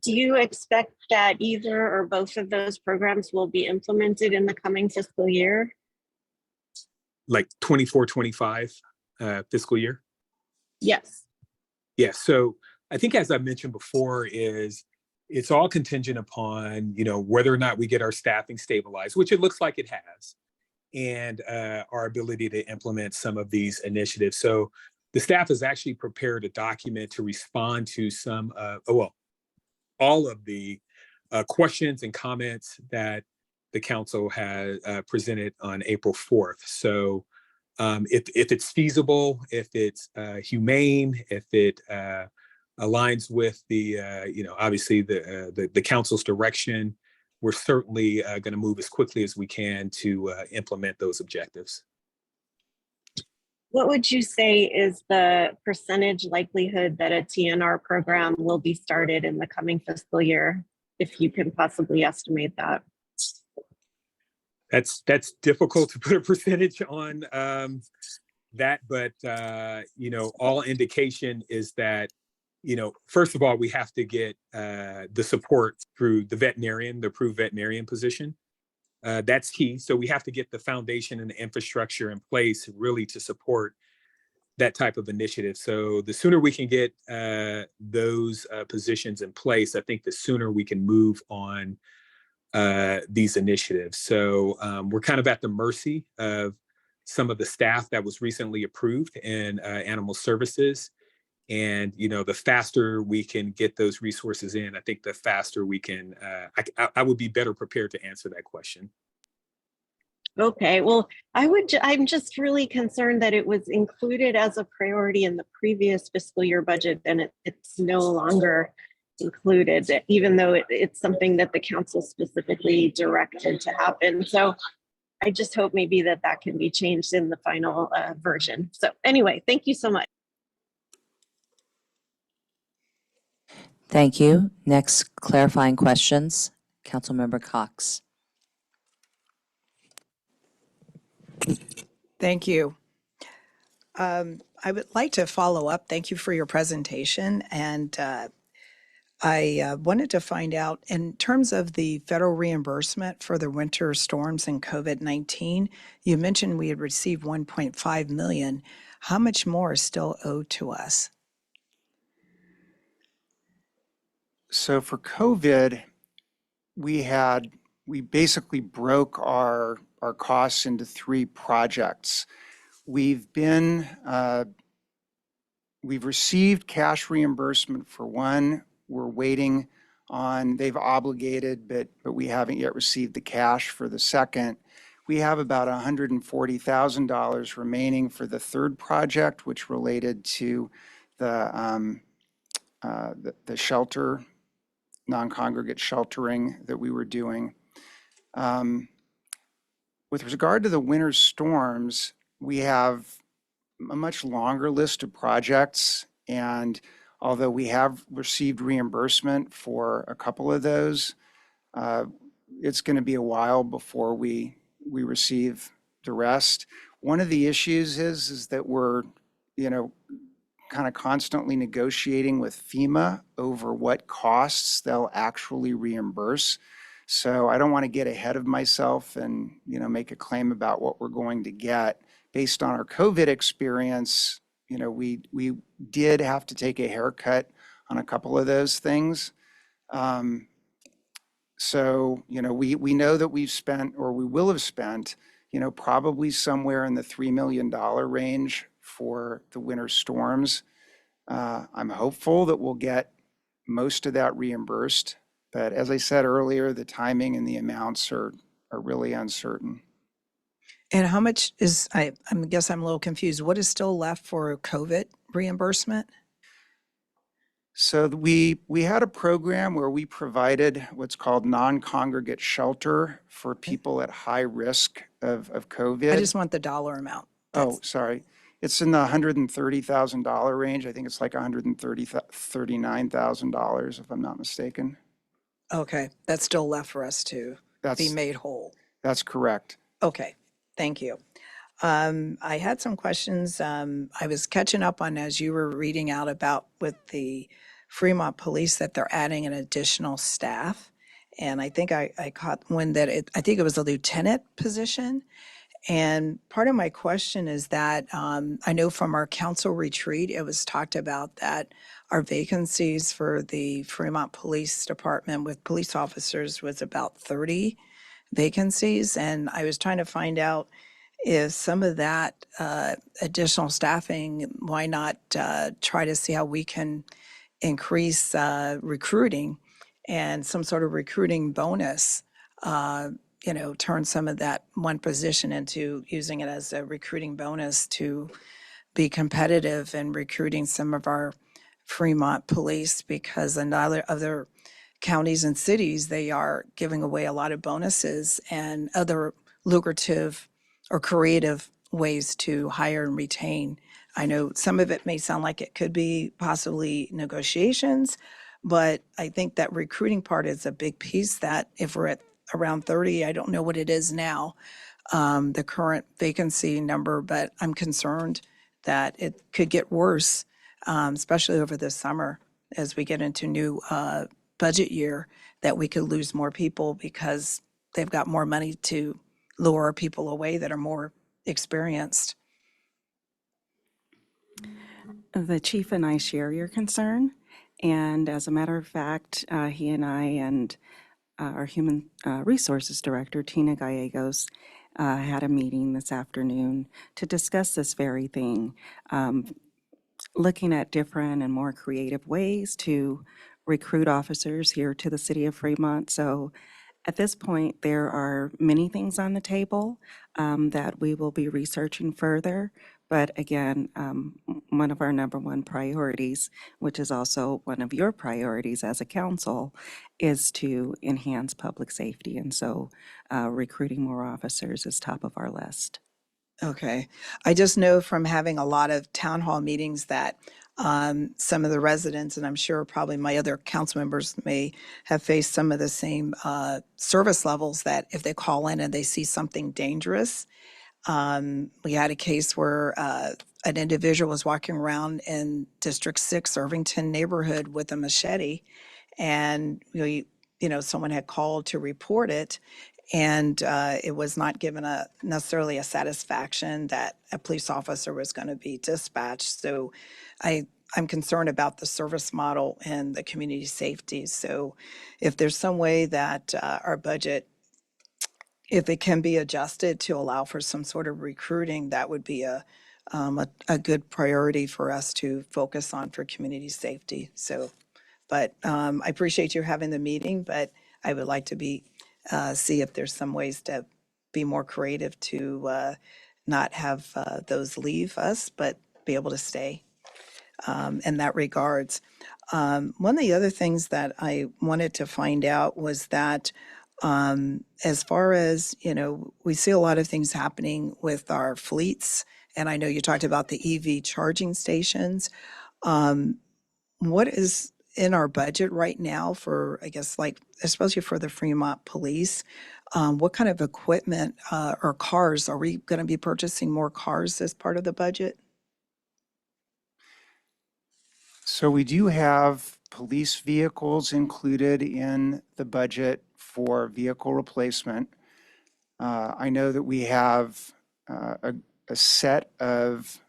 Do you expect that either or both of those programs will be implemented in the coming fiscal year? Like 24, 25 fiscal year? Yes. Yeah, so I think as I mentioned before it's all contingent upon, whether or not we get our staffing stabilized, which it looks like it has, and our ability to implement some of these initiatives. So the staff has actually prepared a document to respond to some, all of the questions and comments that the council had presented on April 4th. So if it's feasible, if it's humane, if it aligns with the, obviously the council's direction, we're certainly going to move as quickly as we can to implement those objectives. What would you say is the percentage likelihood that a TNR program will be started in the coming fiscal year, if you can possibly estimate that? That's difficult to put a percentage on that, but all indication is that, first of all, we have to get the support through the approved veterinarian position. That's key. So we have to get the foundation and the infrastructure in place really to support that type of initiative. So the sooner we can get those positions in place, I think the sooner we can move on these initiatives. So we're kind of at the mercy of some of the staff that was recently approved in animal services. And, the faster we can get those resources in, I think the faster we can, I would be better prepared to answer that question. Okay, well, I'm just really concerned that it was included as a priority in the previous fiscal year budget, and it's no longer included, even though it's something that the council specifically directed to happen. So I just hope maybe that can be changed in the final version. So anyway, thank you so much. Thank you. Next, clarifying questions. Councilmember Cox. Thank you. I would like to follow up. Thank you for your presentation. And I wanted to find out, in terms of the federal reimbursement for the winter storms and COVID-19, you mentioned we had received $1.5 million. How much more is still owed to us? So for COVID, we had we basically broke our costs into 3 projects. We've received cash reimbursement for one. We're waiting on, they've obligated, but we haven't yet received the cash for the second. We have about $140,000 remaining for the third project, which related to the shelter, non-congregate sheltering that we were doing. With regard to the winter storms, we have a much longer list of projects, and although we have received reimbursement for a couple of those, it's going to be a while before we receive the rest. One of the issues is that we're, kind of constantly negotiating with FEMA over what costs they'll actually reimburse. So I don't want to get ahead of myself and, make a claim about what we're going to get. Based on our COVID experience, we did have to take a haircut on a couple of those things. So, we know that we've spent, or we will have spent, probably somewhere in the $3 million range for the winter storms. I'm hopeful that we'll get most of that reimbursed. But as I said earlier, the timing and the amounts are really uncertain. And how much is, I guess I'm a little confused. What is still left for COVID reimbursement? So we had a program where we provided what's called non-congregate shelter for people at high risk of COVID. I just want the dollar amount. Oh, sorry. It's in the $130,000 range. I think it's like $139,000, if I'm not mistaken. Okay, that's still left for us to be made whole. That's correct. Okay, thank you. I had some questions. I was catching up on as you were reading out about with the Fremont Police that they're adding an additional staff. And I think I caught one that I think it was a lieutenant position. And part of my question is that I know from our council retreat, it was talked about that our vacancies for the Fremont Police Department with police officers was about 30 vacancies. And I was trying to find out if some of that additional staffing, why not try to see how we can increase recruiting and some sort of recruiting bonus, turn some of that one position into using it as a recruiting bonus to be competitive in recruiting some of our Fremont police, because in other counties and cities, they are giving away a lot of bonuses and other lucrative or creative ways to hire and retain. I know some of it may sound like it could be possibly negotiations, but I think that recruiting part is a big piece that if we're at around 30, I don't know what it is now, the current vacancy number, but I'm concerned that it could get worse, especially over the summer as we get into new budget year, that we could lose more people because they've got more money to lure people away that are more experienced. The chief and I share your concern. And as a matter of fact, he and I and our human resources director, Tina Gallegos, had a meeting this afternoon to discuss this very thing, looking at different and more creative ways to recruit officers here to the city of Fremont. So at this point, there are many things on the table that we will be researching further. But again, one of our number one priorities, which is also one of your priorities as a council, is to enhance public safety. And so recruiting more officers is top of our list. Okay. I just know from having a lot of town hall meetings that some of the residents, and I'm sure probably my other council members may have faced some of the same service levels, that if they call in and they see something dangerous. We had a case where an individual was walking around in District 6 Irvington neighborhood with a machete, and someone had called to report it, and it was not given necessarily a satisfaction that a police officer was going to be dispatched. So I'm concerned about the service model and the community safety. So if there's some way that our budget if it can be adjusted to allow for some sort of recruiting, that would be a good priority for us to focus on for community safety. So, but I appreciate you having the meeting, but I would like to see if there's some ways to be more creative to not have those leave us, but be able to stay in that regards. One of the other things that I wanted to find out was that as far as, we see a lot of things happening with our fleets, and I know you talked about the EV charging stations. What is in our budget right now for, I guess, like, especially for the Fremont Police? What kind of equipment or cars, are we going to be purchasing more cars as part of the budget? So we do have police vehicles included in the budget for vehicle replacement. I know that we have a set of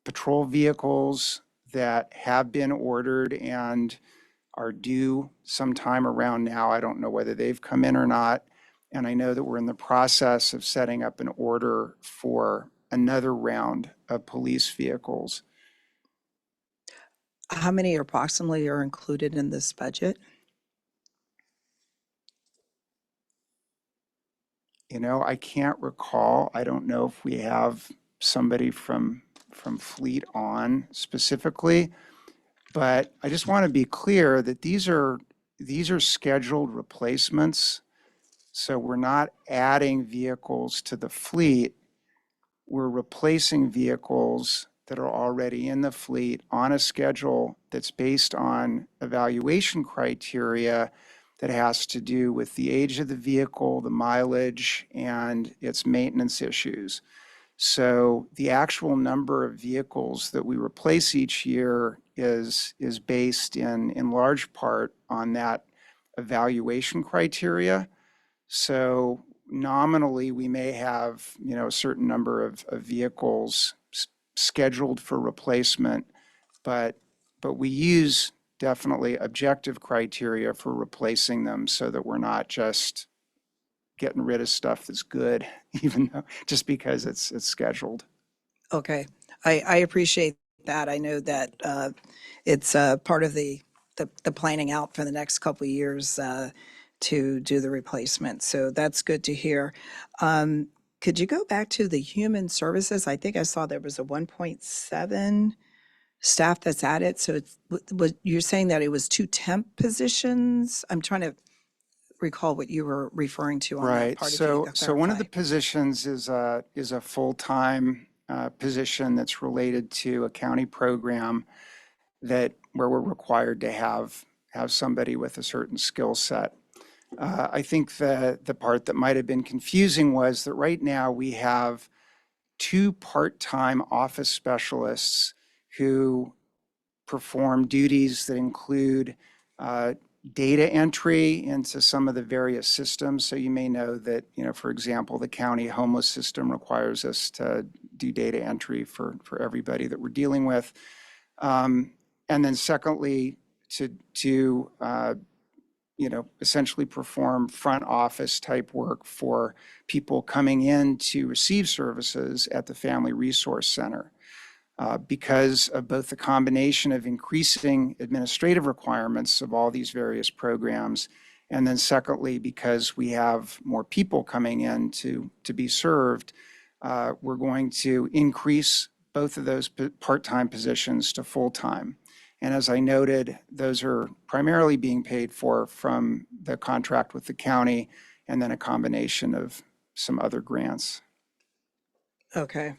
patrol vehicles that have been ordered and are due sometime around now. I don't know whether they've come in or not. And I know that we're in the process of setting up an order for another round of police vehicles. How many approximately are included in this budget? I can't recall. I don't know if we have somebody from Fleet on specifically, but I just want to be clear that these are scheduled replacements. So we're not adding vehicles to the fleet. We're replacing vehicles that are already in the fleet on a schedule that's based on evaluation criteria that has to do with the age of the vehicle, the mileage, and its maintenance issues. So the actual number of vehicles that we replace each year is based in large part on that evaluation criteria. So nominally, we may have, a certain number of vehicles scheduled for replacement, but we use definitely objective criteria for replacing them so that we're not just getting rid of stuff that's good, even though just because it's scheduled. Okay, I appreciate that. I know that it's part of the planning out for the next couple of years to do the replacement. So that's good to hear. Could you go back to the human services? I think I saw there was a 1.7 staff that's added. So you're saying that it was 2 temp positions? I'm trying to recall what you were referring to on that Right. part. So one of the positions is a full-time position that's related to a county program where we're required to have somebody with a certain skill set. I think the part that might have been confusing was that right now we have 2 part-time office specialists who perform duties that include data entry into some of the various systems. So you may know that, for example, the county homeless system requires us to do data entry for everybody that we're dealing with. And then secondly, to essentially perform front office type work for people coming in to receive services at the Family Resource Center. Because of both the combination of increasing administrative requirements of all these various programs, and then secondly, because we have more people coming in to be served, we're going to increase both of those part-time positions to full-time. And as I noted, those are primarily being paid for from the contract with the county and then a combination of some other grants. Okay.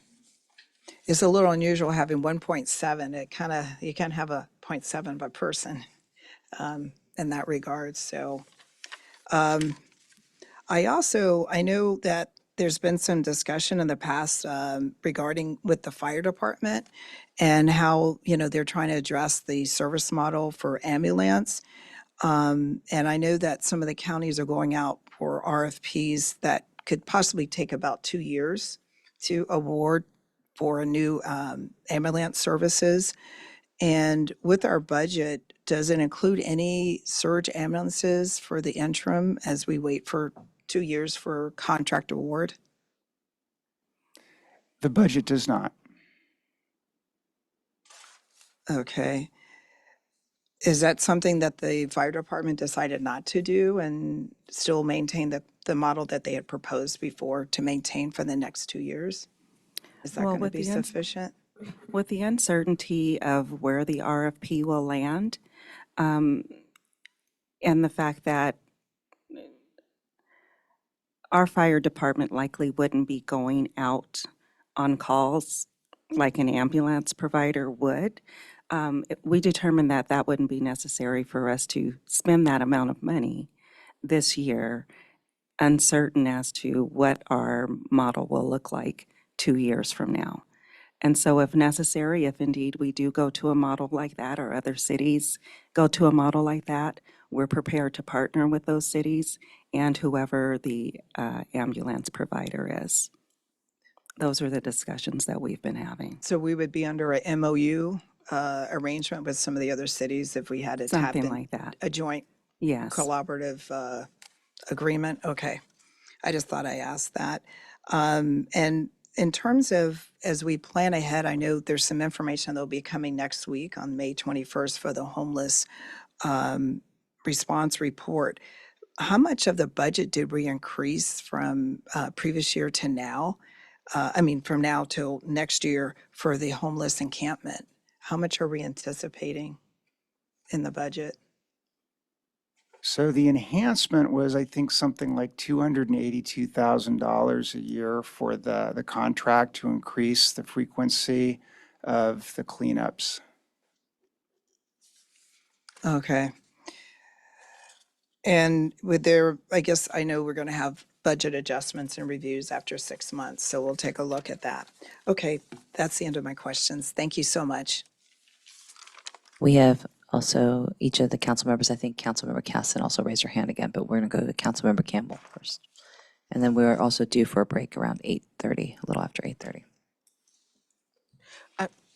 It's a little unusual having 1.7. You can't have a 0.7 by person in that regard. So I know that there's been some discussion in the past regarding with the fire department and how, they're trying to address the service model for ambulance. And I know that some of the counties are going out for RFPs that could possibly take about 2 years to award for a new ambulance services. And with our budget, does it include any surge ambulances for the interim as we wait for 2 years for contract award? The budget does not. Okay. Is that something that the fire department decided not to do and still maintain the model that they had proposed before to maintain for the next 2 years? Is that Well, going to with be the uns- sufficient? With the uncertainty of where the RFP will land, and the fact that our fire department likely wouldn't be going out on calls like an ambulance provider would, we determined that that wouldn't be necessary for us to spend that amount of money this year, uncertain as to what our model will look like 2 years from now. And so if necessary, if indeed we do go to a model like that, or other cities go to a model like that, we're prepared to partner with those cities and whoever the ambulance provider is. Those are the discussions that we've been having. So we would be under a MOU arrangement with some of the other cities if we had to tap Something in like that. a joint Yes. collaborative agreement? Okay. I just thought I asked that. And in terms of, as we plan ahead, I know there's some information that'll be coming next week on May 21st for the homeless response report. How much of the budget did we increase from previous year to now? From now till next year for the homeless encampment? How much are we anticipating in the budget? So the enhancement was, I think, something like $282,000 a year for the contract to increase the frequency of the cleanups. Okay. And with there, I guess I know we're going to have budget adjustments and reviews after 6 months, so we'll take a look at that. Okay, that's the end of my questions. Thank you so much. We have also, each of the council members, I think Councilmember Casson also raised her hand again, but we're going to go to Councilmember Campbell first. And then we're also due for a break around 8:30, a little after 8:30.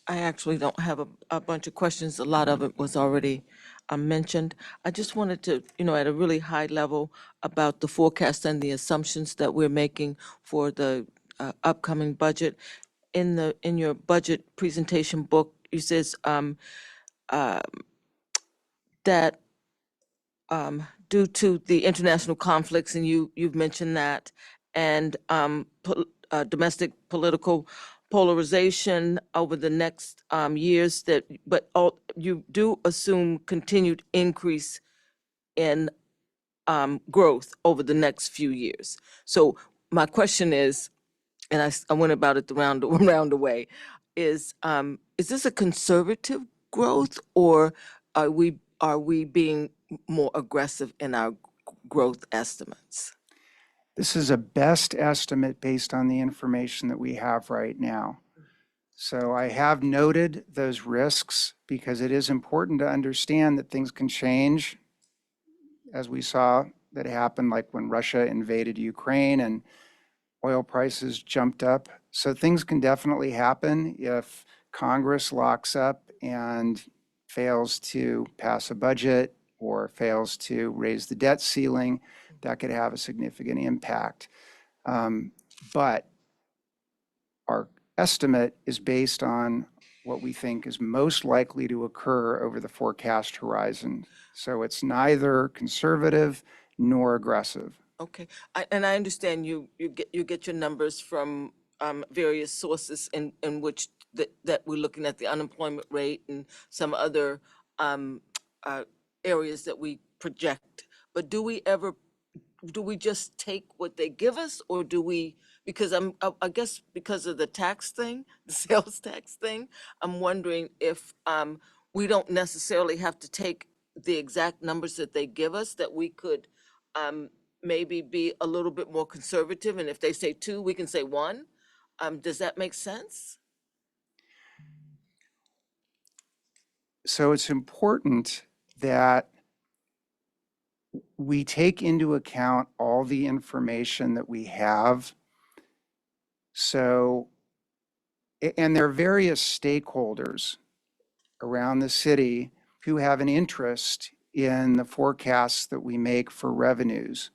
I actually don't have a bunch of questions. A lot of it was already mentioned. I just wanted to, at a really high level about the forecast and the assumptions that we're making for the upcoming budget. In your budget presentation book, you says that due to the international conflicts, and you've mentioned that, and domestic political polarization over the next years, you do assume continued increase in growth over the next few years. So my question is, and I went about it the round way, is this a conservative growth, or are we being more aggressive in our growth estimates? This is a best estimate based on the information that we have right now. So I have noted those risks because it is important to understand that things can change, as we saw that happened like when Russia invaded Ukraine and oil prices jumped up. So things can definitely happen if Congress locks up and fails to pass a budget or fails to raise the debt ceiling. That could have a significant impact. But our estimate is based on what we think is most likely to occur over the forecast horizon. So it's neither conservative nor aggressive. Okay, and I understand you get your numbers from various sources in which that we're looking at the unemployment rate and some other areas that we project. But do we just take what they give us, or do we, because I guess because of the tax thing, the sales tax thing, I'm wondering if we don't necessarily have to take the exact numbers that they give us, that we could maybe be a little bit more conservative, and if they say 2, we can say 1. Does that make sense? So it's important that we take into account all the information that we have. So, and there are various stakeholders around the city who have an interest in the forecasts that we make for revenues.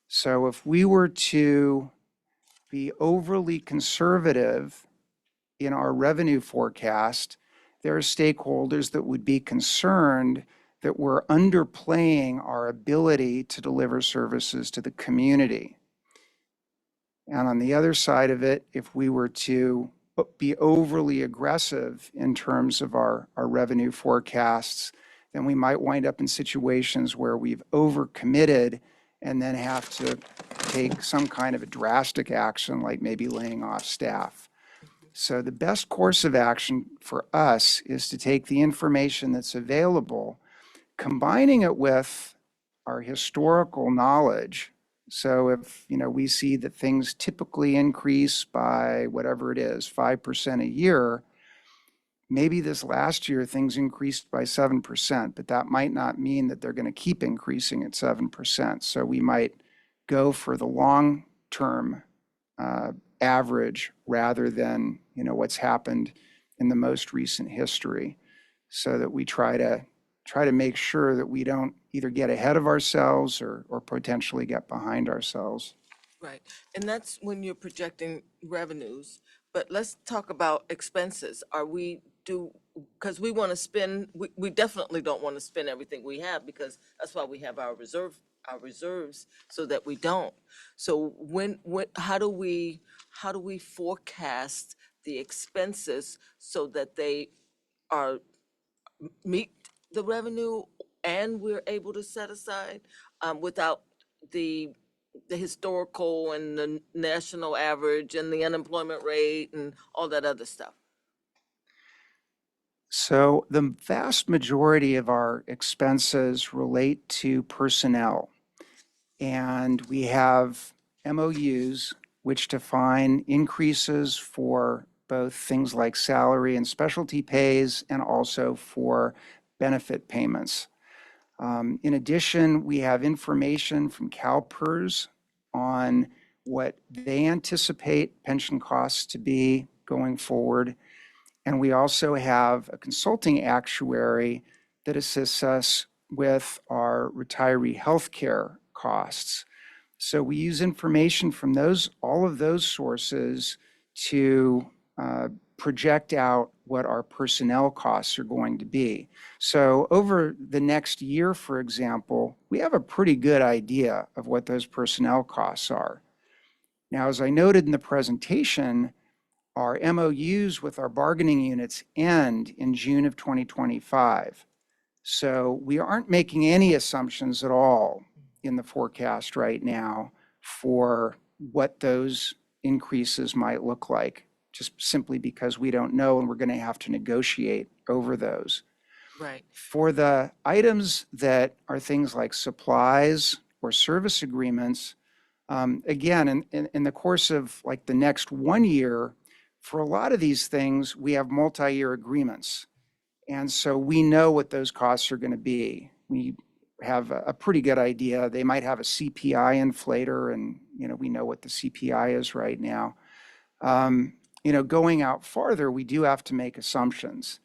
So if we were to be overly conservative in our revenue forecast, there are stakeholders that would be concerned that we're underplaying our ability to deliver services to the community. And on the other side of it, if we were to be overly aggressive in terms of our revenue forecasts, then we might wind up in situations where we've overcommitted and then have to take some kind of a drastic action, like maybe laying off staff. So the best course of action for us is to take the information that's available, combining it with our historical knowledge. So if, we see that things typically increase by whatever it is, 5% a year, maybe this last year things increased by 7%, but that might not mean that they're going to keep increasing at 7%. So we might go for the long-term average rather than, what's happened in the most recent history, so that we try to make sure that we don't either get ahead of ourselves or potentially get behind ourselves. Right, and that's when you're projecting revenues, but let's talk about expenses. Because we want to spend, we definitely don't want to spend everything we have, because that's why we have our reserves, so that we don't. So how do we forecast the expenses so that they meet the revenue and we're able to set aside, without the historical and the national average and the unemployment rate and all that other stuff? So the vast majority of our expenses relate to personnel. And we have MOUs which define increases for both things like salary and specialty pays, and also for benefit payments. In addition, we have information from CalPERS on what they anticipate pension costs to be going forward. And we also have a consulting actuary that assists us with our retiree healthcare costs. So we use information from all of those sources to project out what our personnel costs are going to be. So over the next year, for example, we have a pretty good idea of what those personnel costs are. Now, as I noted in the presentation, our MOUs with our bargaining units end in June of 2025. So we aren't making any assumptions at all in the forecast right now for what those increases might look like, just simply because we don't know and we're going to have to negotiate over those. Right. For the items that are things like supplies or service agreements, again, in the course of like the next 1 year, for a lot of these things, we have multi-year agreements. And so we know what those costs are going to be. We have a pretty good idea. They might have a CPI inflator, and we know what the CPI is right now. Going out farther, we do have to make assumptions.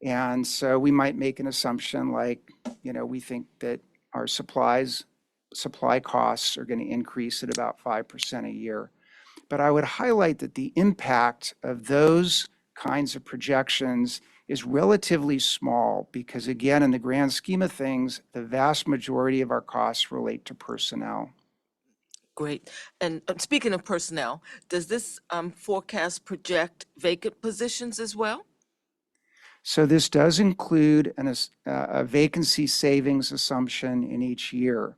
And so we might make an assumption like, we think that our supply costs are going to increase at about 5% a year. But I would highlight that the impact of those kinds of projections is relatively small because, again, in the grand scheme of things, the vast majority of our costs relate to personnel. Great. And speaking of personnel, does this forecast project vacant positions as well? So this does include a vacancy savings assumption in each year.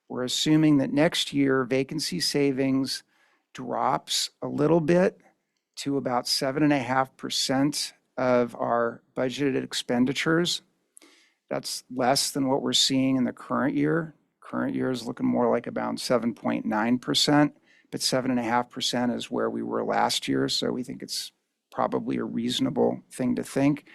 We're assuming that next year vacancy savings drops a little bit to about 7.5% of our budgeted expenditures. That's less than what we're seeing in the current year. Current year is looking more like about 7.9%, but 7.5% is where we were last year. So we think it's probably a reasonable thing to think.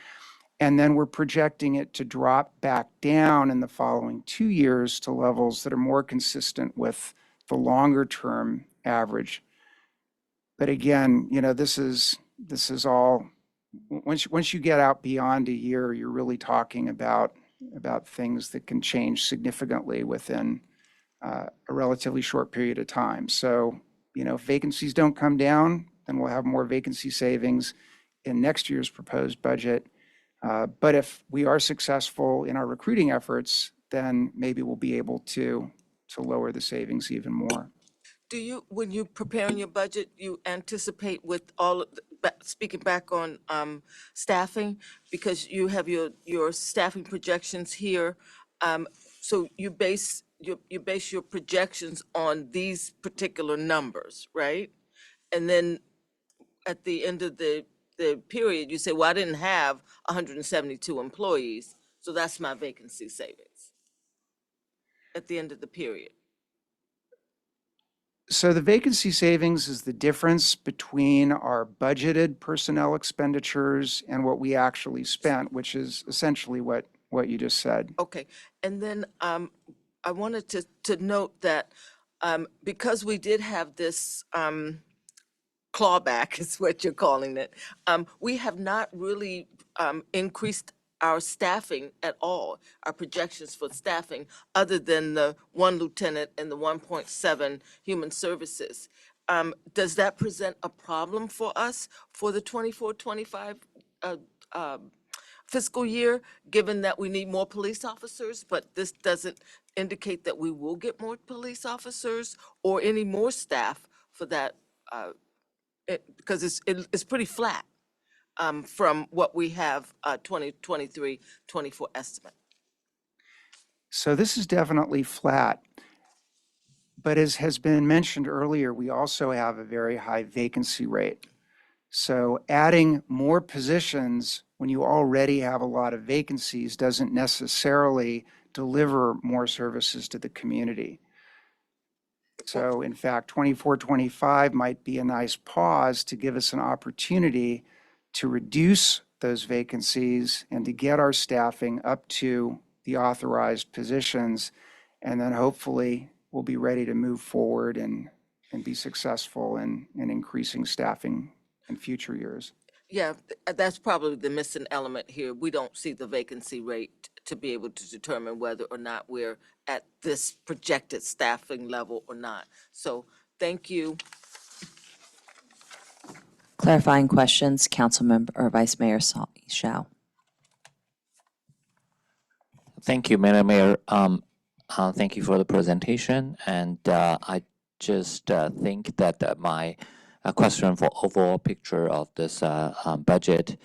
And then we're projecting it to drop back down in the following 2 years to levels that are more consistent with the longer term average. But again, this is all, once you get out beyond a year, you're really talking about things that can change significantly within a relatively short period of time. So, if vacancies don't come down, then we'll have more vacancy savings in next year's proposed budget. But if we are successful in our recruiting efforts, then maybe we'll be able to lower the savings even more. Do you, when you're preparing your budget, you anticipate with all, speaking back on staffing, because you have your staffing projections here, so you base your projections on these particular numbers, right? And then at the end of the period, you say, well, I didn't have 172 employees, so that's my vacancy savings at the end of the period. So the vacancy savings is the difference between our budgeted personnel expenditures and what we actually spent, which is essentially what you just said. Okay, and then I wanted to note that because we did have this clawback, is what you're calling it, we have not really increased our staffing at all, our projections for staffing, other than the 1 lieutenant and the 1.7 human services. Does that present a problem for us for the 24-25 fiscal year, given that we need more police officers, but this doesn't indicate that we will get more police officers or any more staff for that, because it's pretty flat from what we have 2023-24 estimate. So this is definitely flat. But as has been mentioned earlier, we also have a very high vacancy rate. So adding more positions when you already have a lot of vacancies doesn't necessarily deliver more services to the community. So in fact, 24-25 might be a nice pause to give us an opportunity to reduce those vacancies and to get our staffing up to the authorized positions. And then hopefully we'll be ready to move forward and be successful in increasing staffing in future years. Yeah, that's probably the missing element here. We don't see the vacancy rate to be able to determine whether or not we're at this projected staffing level or not. So thank you. Clarifying questions, Councilmember or Vice Mayor Shao. Thank you, Madam Mayor. Thank you for the presentation. And I just think that my question for overall picture of this budget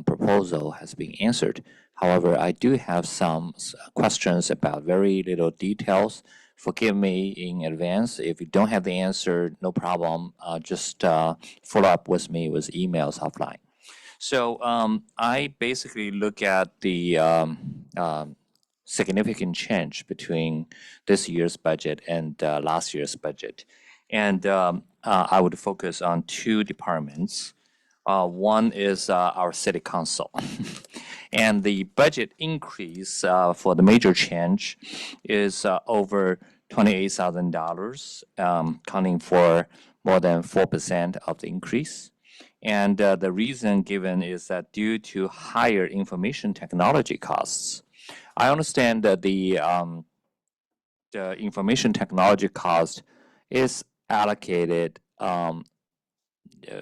proposal has been answered. However, I do have some questions about very little details. Forgive me in advance. If you don't have the answer, no problem. Just follow up with me with emails offline. So I basically look at the significant change between this year's budget and last year's budget. And I would focus on two departments. One is our city council. And the budget increase for the major change is over $28,000, counting for more than 4% of the increase. And the reason given is that due to higher information technology costs. I understand that the information technology cost is allocated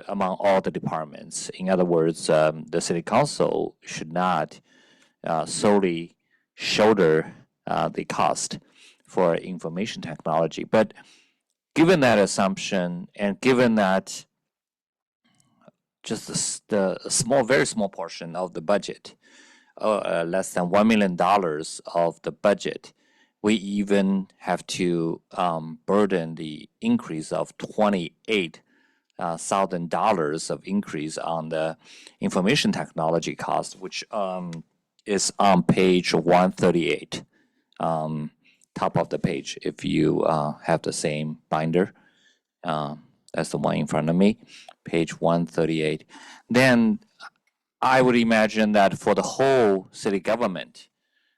among all the departments. In other words, the city council should not solely shoulder the cost for information technology. But given that assumption, and given that just the very small portion of the budget, less than $1 million of the budget, we even have to burden the increase of $28,000 of increase on the information technology cost, which is on page 138, top of the page, if you have the same binder. That's the one in front of me, page 138. Then I would imagine that for the whole city government,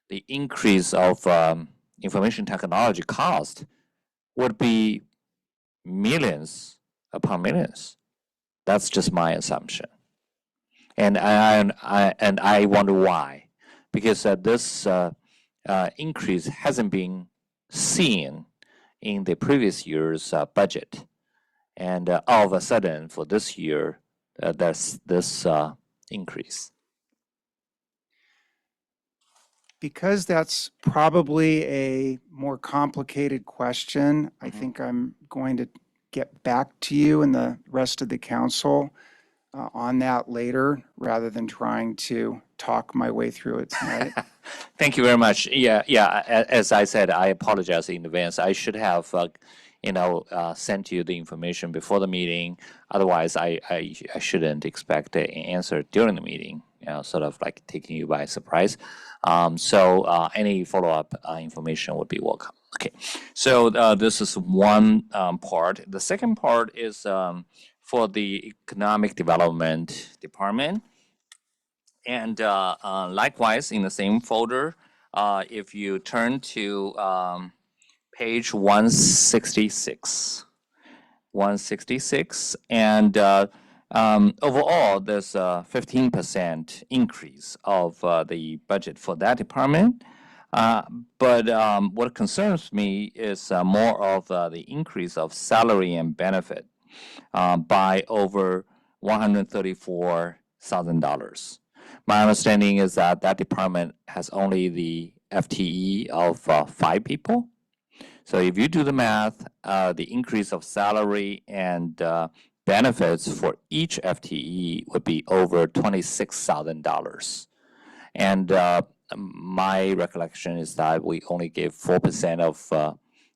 the increase of information technology cost would be millions upon millions. That's just my assumption. And I wonder why. Because this increase hasn't been seen in the previous year's budget. And all of a sudden, for this year, there's this increase. Because that's probably a more complicated question, I think I'm going to get back to you and the rest of the council on that later, rather than trying to talk my way through it tonight. Thank you very much. Yeah. As I said, I apologize in advance. I should have, sent you the information before the meeting. Otherwise, I shouldn't expect an answer during the meeting. Sort of like taking you by surprise. So any follow-up information would be welcome. Okay. So this is one part. The second part is for the Economic Development Department. And likewise, in the same folder, if you turn to page 166, and overall, there's a 15% increase of the budget for that department. But what concerns me is more of the increase of salary and benefit by over $134,000. My understanding is that that department has only the FTE of 5 people. So if you do the math, the increase of salary and benefits for each FTE would be over $26,000. And my recollection is that we only gave 4% of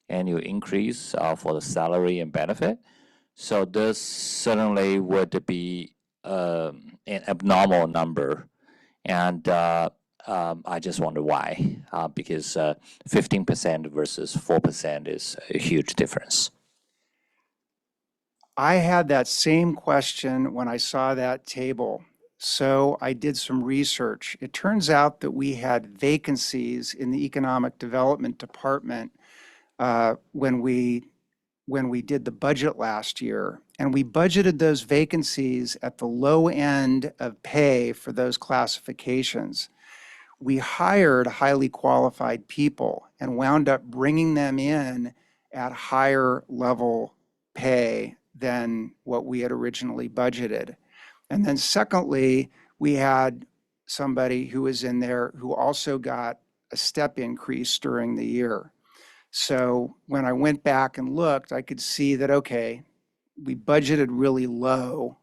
annual increase for the salary and benefit. So this certainly would be an abnormal number. And I just wonder why, because 15% versus 4% is a huge difference. I had that same question when I saw that table. So I did some research. It turns out that we had vacancies in the Economic Development Department when we did the budget last year, and we budgeted those vacancies at the low end of pay for those classifications. We hired highly qualified people and wound up bringing them in at higher level pay than what we had originally budgeted. And then secondly, we had somebody who was in there who also got a step increase during the year. So when I went back and looked, I could see that, okay, we budgeted really low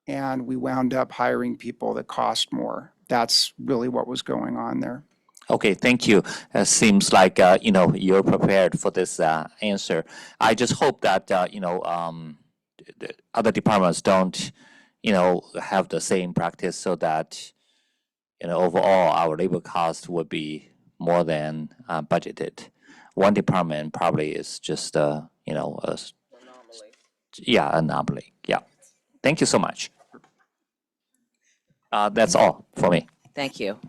and we wound up hiring people that cost more. That's really what was going on there. Okay, thank you. Seems like, you're prepared for this answer. I just hope that, the other departments don't, have the same practice so that, overall our labor cost would be more than budgeted. One department probably is just, anomaly. Anomaly. Yeah. Thank you so much. That's all for me. Thank you.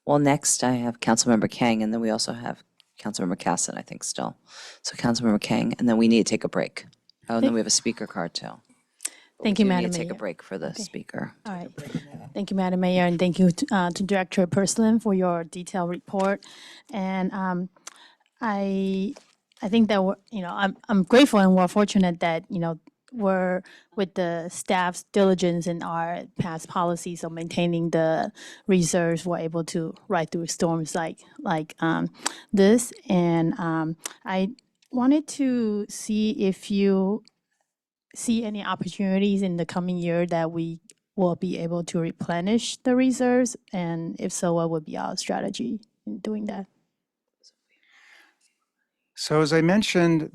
Well, next I have Councilmember Kang, and then we also have Councilmember Casson, I think, still. So Councilmember Kang, and then we need to take a break. Oh, and then we have a speaker card too. But Thank we you, do Madam need to take a Mayor. break for the speaker. All right. Thank you, Madam Mayor, and thank you to Director Purslin for your detailed report. And I think that I'm grateful and we're fortunate that we're with the staff's diligence in our past policies of maintaining the reserves, we're able to ride through storms like this. And I wanted to see if you see any opportunities in the coming year that we will be able to replenish the reserves, and if so, what would be our strategy in doing that? So as I mentioned,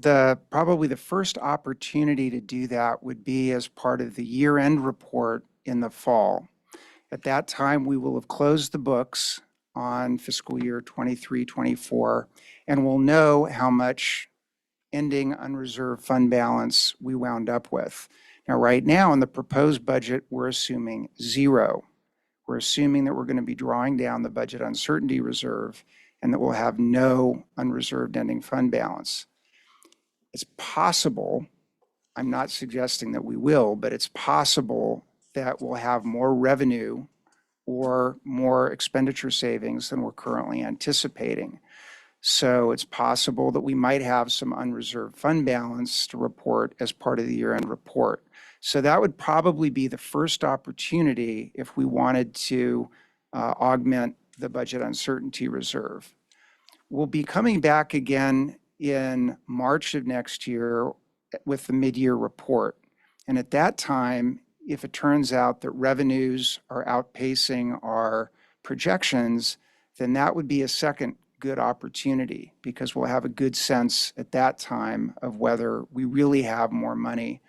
probably the first opportunity to do that would be as part of the year-end report in the fall. At that time, we will have closed the books on fiscal year 23-24, and we'll know how much ending unreserved fund balance we wound up with. Now, right now in the proposed budget, we're assuming 0. We're assuming that we're going to be drawing down the budget uncertainty reserve and that we'll have no unreserved ending fund balance. It's possible, I'm not suggesting that we will, but it's possible that we'll have more revenue or more expenditure savings than we're currently anticipating. So it's possible that we might have some unreserved fund balance to report as part of the year-end report. So that would probably be the first opportunity if we wanted to augment the budget uncertainty reserve. We'll be coming back again in March of next year with the mid-year report. And at that time, if it turns out that revenues are outpacing our projections, then that would be a second good opportunity, because we'll have a good sense at that time of whether we really have more money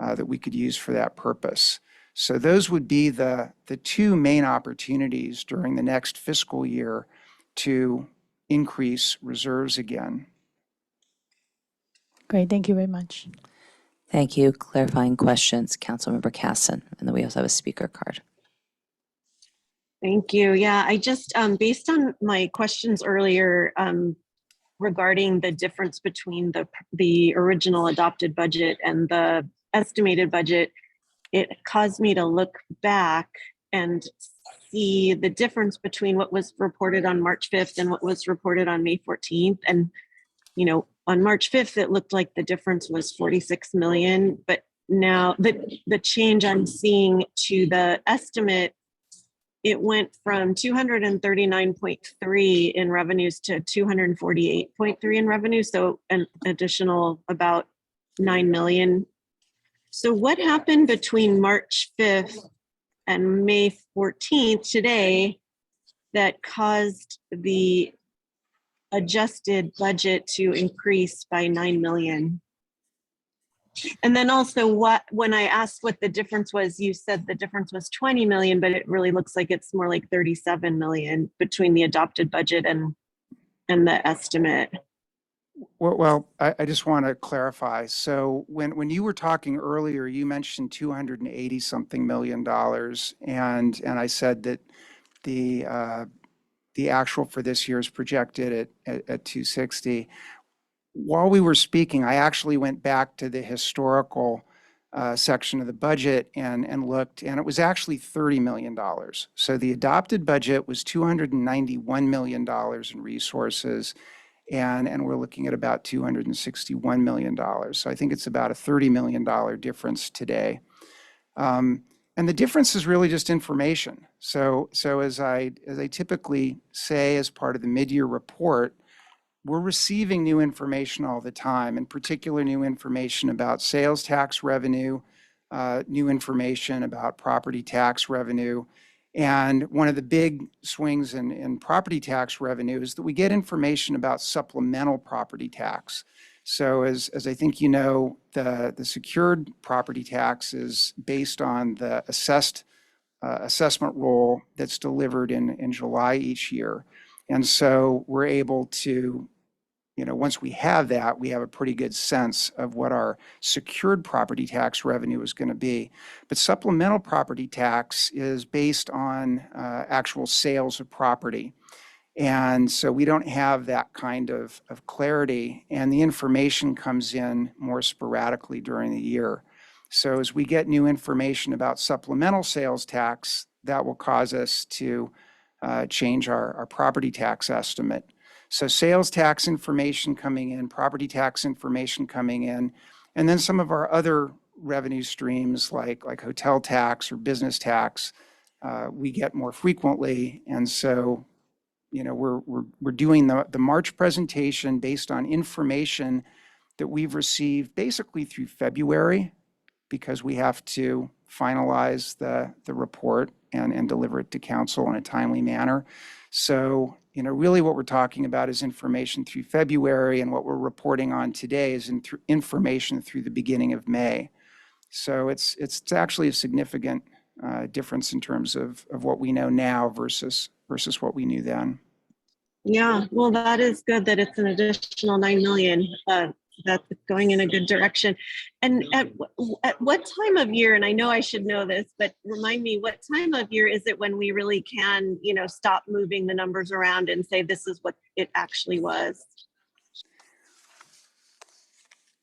that we could use for that purpose. So those would be the two main opportunities during the next fiscal year to increase reserves again. Great, thank you very much. Thank you. Clarifying questions, Councilmember Casson. And then we also have a speaker card. Thank you. Yeah, I just, based on my questions earlier regarding the difference between the original adopted budget and the estimated budget, it caused me to look back and see the difference between what was reported on March 5th and what was reported on May 14th. And, you know, on March 5th, it looked like the difference was 46 million, but now the change I'm seeing to the estimate, it went from 239.3 in revenues to 248.3 in revenue. So an additional about 9 million. So what happened between March 5th and May 14th today that caused the adjusted budget to increase by 9 million? And then also when I asked what the difference was, you said the difference was 20 million, but it really looks like it's more like 37 million between the adopted budget and the estimate. Well, I just want to clarify. So when you were talking earlier, you mentioned $280-something million, and I said that the actual for this year is projected at 260. While we were speaking, I actually went back to the historical section of the budget and looked, and it was actually $30 million. So the adopted budget was $291 million in resources, and we're looking at about $261 million. So I think it's about a $30 million difference today. And the difference is really just information. So as I typically say as part of the mid-year report, we're receiving new information all the time, in particular new information about sales tax revenue, new information about property tax revenue. And one of the big swings in property tax revenue is that we get information about supplemental property tax. So as I think you know, the secured property tax is based on the assessment roll that's delivered in July each year. And so we're able to, once we have that, we have a pretty good sense of what our secured property tax revenue is going to be. But supplemental property tax is based on actual sales of property. And so we don't have that kind of clarity, and the information comes in more sporadically during the year. So as we get new information about supplemental sales tax, that will cause us to change our property tax estimate. So sales tax information coming in, property tax information coming in, and then some of our other revenue streams like hotel tax or business tax, we get more frequently. And so, we're doing the March presentation based on information that we've received basically through February, because we have to finalize the report and deliver it to council in a timely manner. So, really what we're talking about is information through February, and what we're reporting on today is information through the beginning of May. So it's actually a significant difference in terms of what we know now versus what we knew then. Yeah, well, that is good that it's an additional 9 million. That's going in a good direction. And at what time of year, and I know I should know this, but remind me, what time of year is it when we really can, stop moving the numbers around and say this is what it actually was?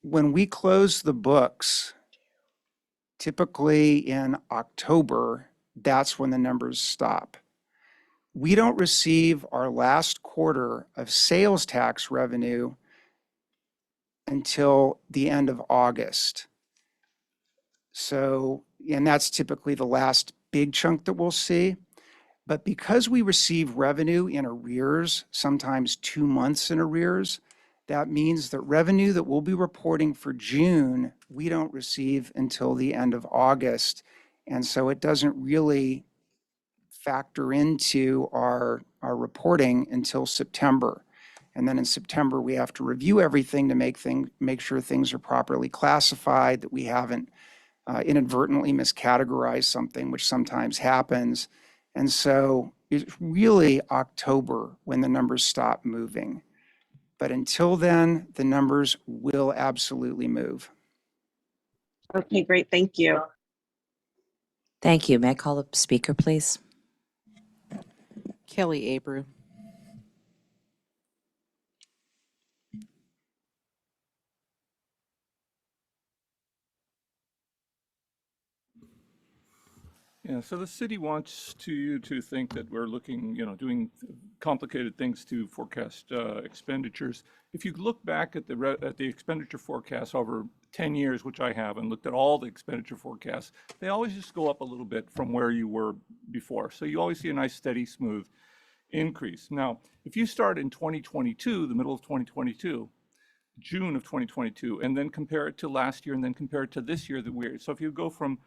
When we close the books, typically in October, that's when the numbers stop. we don't receive our last quarter of sales tax revenue until the end of August. So, and that's typically the last big chunk that we'll see. But because we receive revenue in arrears, sometimes 2 months in arrears, that means that revenue that we'll be reporting for June, we don't receive until the end of August. And so it doesn't really factor into our reporting until September. And then in September, we have to review everything to make sure things are properly classified, that we haven't inadvertently miscategorized something, which sometimes happens. And so it's really October when the numbers stop moving. But until then, the numbers will absolutely move. Okay, great. Thank you. Thank you. May I call the speaker, please? Kelly Abreu. Yeah, so the city wants you to think that we're looking, doing complicated things to forecast expenditures. If you look back at the expenditure forecast over 10 years, which I have, and looked at all the expenditure forecasts, they always just go up a little bit from where you were before. So you always see a nice, steady, smooth increase. Now, if you start in 2022, the middle of 2022, June of 2022, and then compare it to last year, and then compare it to this year, so if you go from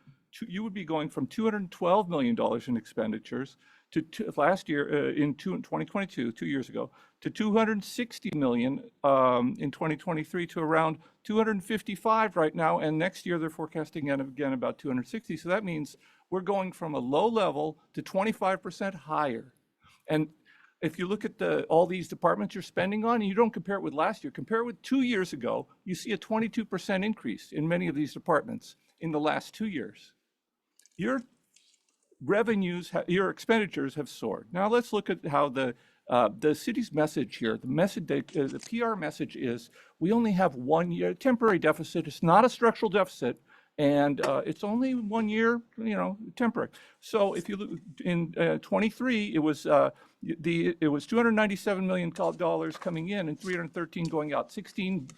you would be going from $212 million in expenditures to last year in 2022, 2 years ago, to $260 million in 2023 to around 255 right now. And next year they're forecasting again about 260. So that means we're going from a low level to 25% higher. And if you look at all these departments you're spending on, and you don't compare it with last year, compare it with 2 years ago, you see a 22% increase in many of these departments in the last 2 years. Your revenues, your expenditures have soared. Now let's look at how the city's message here, the PR message is, we only have 1 year temporary deficit. It's not a structural deficit, and it's only 1 year, temporary. So if you look in 23, it was $297 million coming in and 313 going out, $16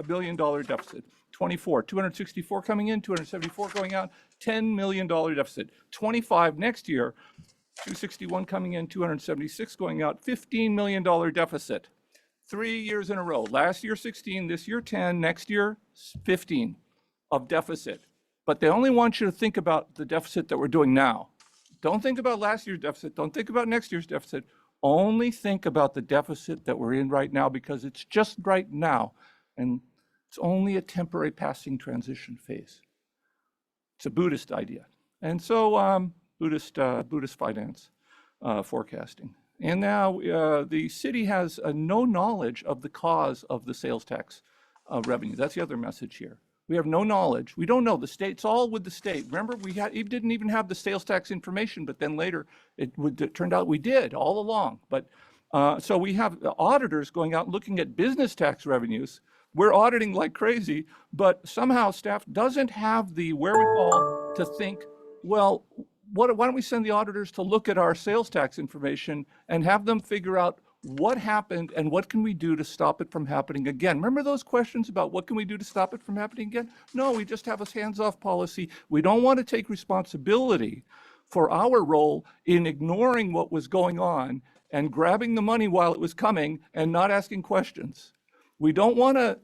billion deficit. 24, 264 coming in, 274 going out, $10 million deficit. 25 next year, 261 coming in, 276 going out, $15 million deficit. 3 years in a row. Last year 16, this year 10, next year 15 of deficit. But they only want you to think about the deficit that we're doing now. Don't think about last year's deficit. Don't think about next year's deficit. Only think about the deficit that we're in right now, because it's just right now. And it's only a temporary passing transition phase. It's a Buddhist idea. And so Buddhist finance forecasting. And now the city has no knowledge of the cause of the sales tax revenue. That's the other message here. We have no knowledge. We don't know. The state, it's all with the state. Remember, it didn't even have the sales tax information, but then later it turned out we did all along. But so we have auditors going out looking at business tax revenues. We're auditing like crazy, but somehow staff doesn't have the wherewithal to think, well, why don't we send the auditors to look at our sales tax information and have them figure out what happened and what can we do to stop it from happening again? Remember those questions about what can we do to stop it from happening again? No, we just have a hands-off policy. We don't want to take responsibility for our role in ignoring what was going on and grabbing the money while it was coming and not asking questions. We don't want to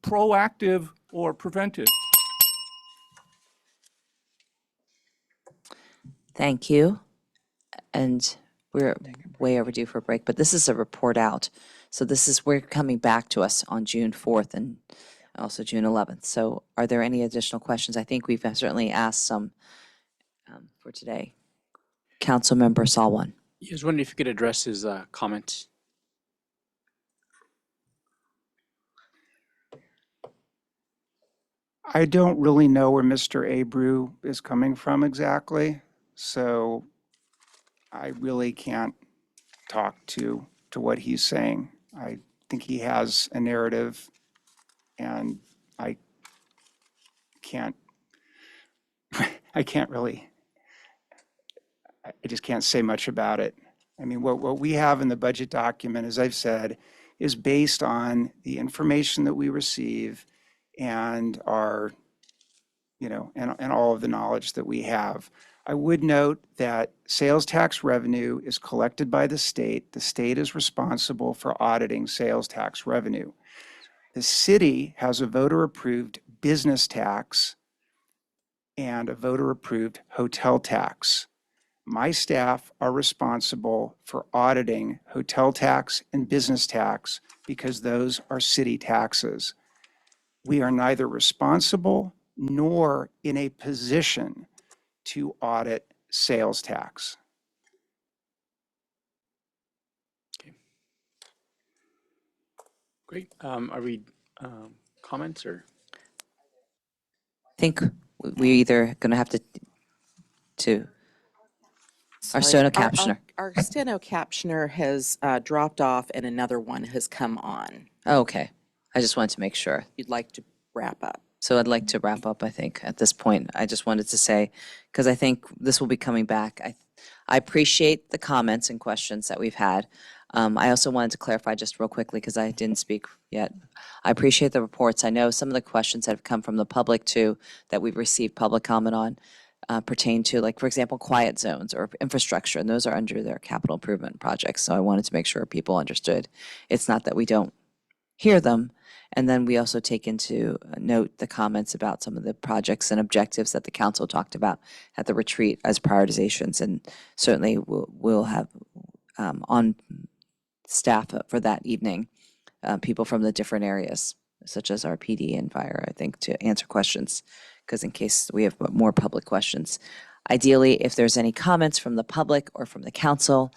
proactive or preventive. Thank you. And we're way overdue for a break, but this is a report out. So we're coming back to us on June 4th and also June 11th. So are there any additional questions? I think we've certainly asked some for today. Councilmember Salwan. I was wondering if you could address his comment. I don't really know where Mr. Abreu is coming from exactly, so I really can't talk to what he's saying. I think he has a narrative, and I can't really, I just can't say much about it. I mean, what we have in the budget document, as I've said, is based on the information that we receive and our, and all of the knowledge that we have. I would note that sales tax revenue is collected by the state. The state is responsible for auditing sales tax revenue. The city has a voter-approved business tax and a voter-approved hotel tax. My staff are responsible for auditing hotel tax and business tax because those are city taxes. We are neither responsible nor in a position to audit sales tax. Great. Are we comments or? I think we're either going to have to our Sorry, steno captioner. Our steno captioner has dropped off and another one has come on. Oh, okay. I just wanted to make sure. You'd like to wrap up. So I'd like to wrap up, I think, at this point. I just wanted to say, because I think this will be coming back. I appreciate the comments and questions that we've had. I also wanted to clarify just real quickly, because I didn't speak yet. I appreciate the reports. I know some of the questions that have come from the public too, that we've received public comment on, pertain to, like, for example, quiet zones or infrastructure, and those are under their capital improvement projects. So I wanted to make sure people understood. It's not that we don't hear them. And then we also take into note the comments about some of the projects and objectives that the council talked about at the retreat as prioritizations. And certainly we'll have on staff for that evening, people from the different areas, such as our PD and fire, I think, to answer questions, because in case we have more public questions. Ideally, if there's any comments from the public or from the council,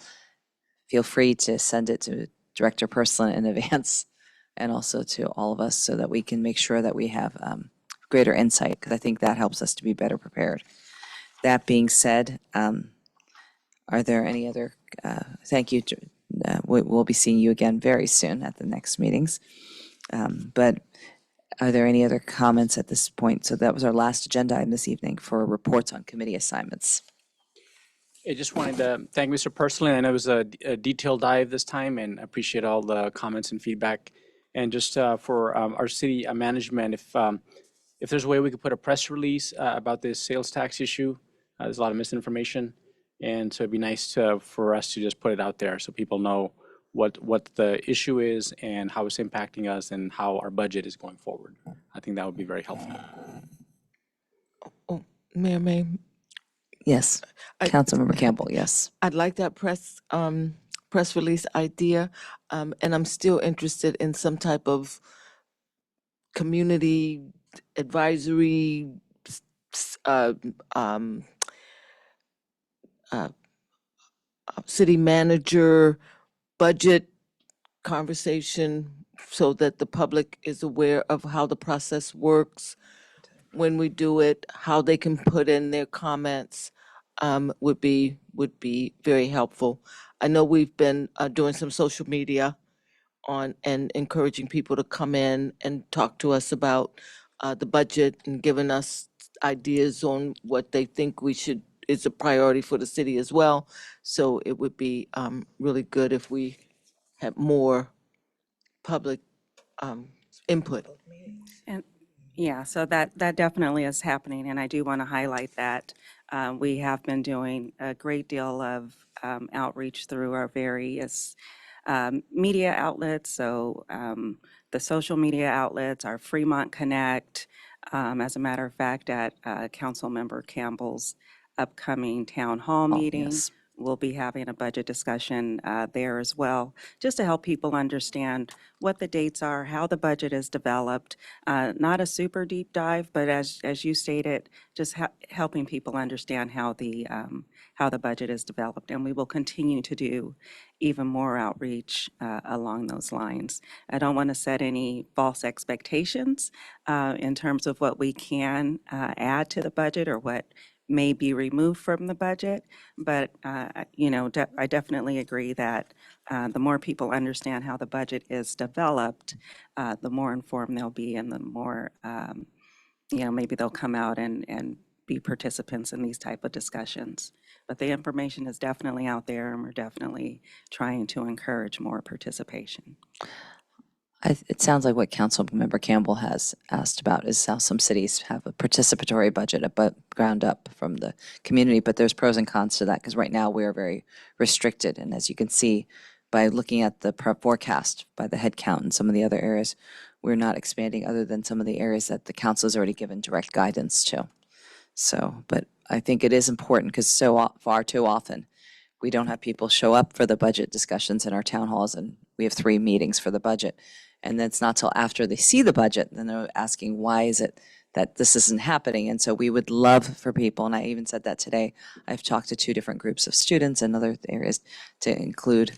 feel free to send it to Director Persson in advance, and also to all of us, so that we can make sure that we have greater insight, because I think that helps us to be better prepared. That being said, are there any other, thank you. We'll be seeing you again very soon at the next meetings. But are there any other comments at this point? So that was our last agenda item this evening for reports on committee assignments. I just wanted to thank Mr. Persson. I know it was a detailed dive this time, and I appreciate all the comments and feedback. And just for our city management, if there's a way we could put a press release about this sales tax issue, there's a lot of misinformation. And so it'd be nice for us to just put it out there so people know what the issue is and how it's impacting us and how our budget is going forward. I think that would be very helpful. Oh, Mayor May, Yes, Councilmember Campbell, yes. I'd like that press release idea, and I'm still interested in some type of community advisory, city manager budget conversation, so that the public is aware of how the process works, when we do it, how they can put in their comments, would be very helpful. I know we've been doing some social media and encouraging people to come in and talk to us about the budget and giving us ideas on what they think is a priority for the city as well. So it would be really good if we had more public input. And yeah, so that definitely is happening, and I do want to highlight that we have been doing a great deal of outreach through our various media outlets. So the social media outlets, our Fremont Connect. As a matter of fact, at Councilmember Campbell's upcoming town hall meeting, yes. we'll be having a budget discussion there as well, just to help people understand what the dates are, how the budget is developed. Not a super deep dive, but as you stated, just helping people understand how the budget is developed. And we will continue to do even more outreach along those lines. I don't want to set any false expectations in terms of what we can add to the budget or what may be removed from the budget, but I definitely agree that the more people understand how the budget is developed, the more informed they'll be, and the more maybe they'll come out and be participants in these type of discussions. But the information is definitely out there, and we're definitely trying to encourage more participation. It sounds like what Councilmember Campbell has asked about is how some cities have a participatory budget, but ground up from the community, but there's pros and cons to that, because right now we are very restricted. And as you can see, by looking at the forecast by the head count and some of the other areas, we're not expanding other than some of the areas that the council has already given direct guidance to. So, but I think it is important because far too often, we don't have people show up for the budget discussions in our town halls, and we have 3 meetings for the budget. And then it's not till after they see the budget, then they're asking, why is it that this isn't happening? And so we would love for people, and I even said that today, I've talked to 2 different groups of students and other areas to include